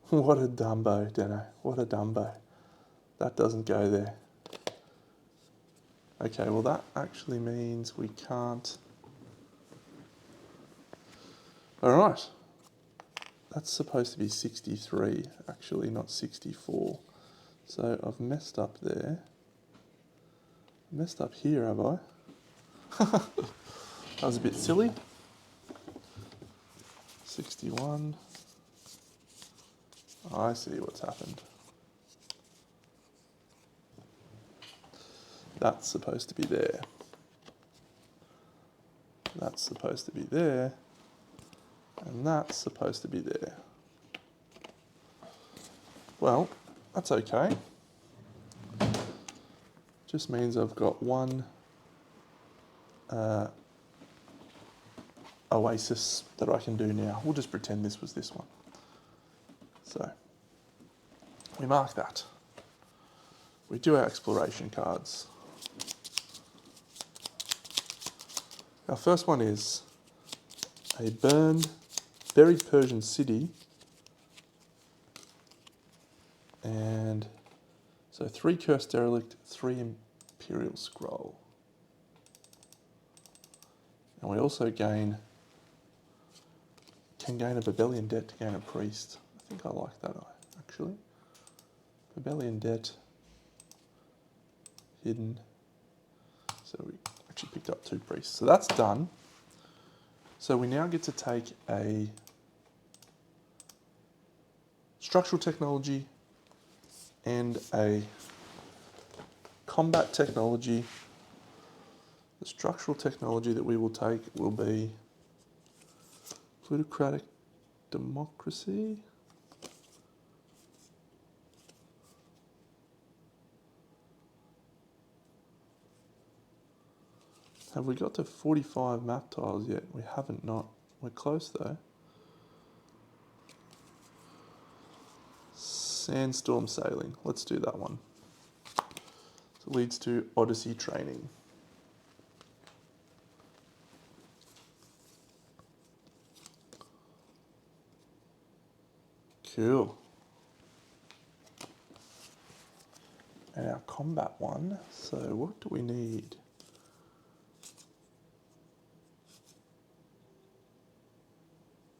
What a dumbo, Deno. What a dumbo. That doesn't go there. Okay, well that actually means we can't. Alright. That's supposed to be 63, actually, not 64. So I've messed up there. Messed up here, have I? That was a bit silly. 61. I see what's happened. That's supposed to be there. That's supposed to be there. And that's supposed to be there. Well, that's okay. Just means I've got one oasis that I can do now. We'll just pretend this was this one. So, we mark that. We do our exploration cards. Our first one is a buried Persian city, and so 3 cursed derelict, 3 imperial scroll. And we also can gain a Babylonian debt to gain a priest. I think I like that actually. Babylonian debt, hidden. So we actually picked up 2 priests. So that's done. So we now get to take a structural technology and a combat technology. The structural technology that we will take will be plutocratic democracy. Have we got to 45 map tiles yet? We haven't, not. We're close though. Sandstorm sailing. Let's do that one. So it leads to Odyssey training. Cool. And our combat one. So what do we need?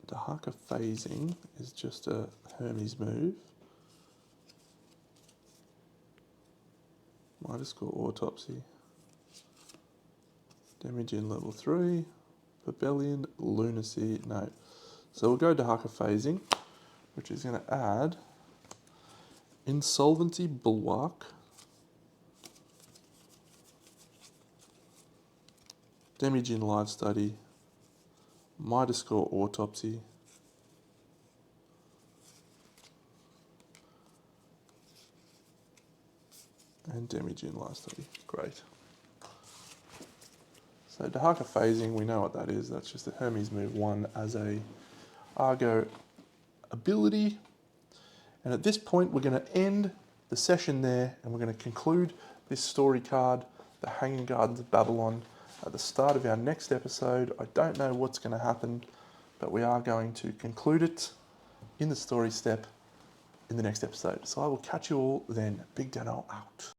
Dahaka phasing is just a Hermes move. Midas score autopsy. Damage in level 3. Rebellion, lunacy, no. So we'll go Dahaka phasing, which is going to add insolvency bulwark. Damage in live study. Midas score autopsy. And damage in live study. Great. So Dahaka phasing, we know what that is. That's just a Hermes move 1 as a Argo ability. And at this point, we're going to end the session there, and we're going to conclude this story card, the Hanging Gardens of Babylon, at the start of our next episode. I don't know what's going to happen, but we are going to conclude it in the story step in the next episode. So I will catch you all then. Big Dano out.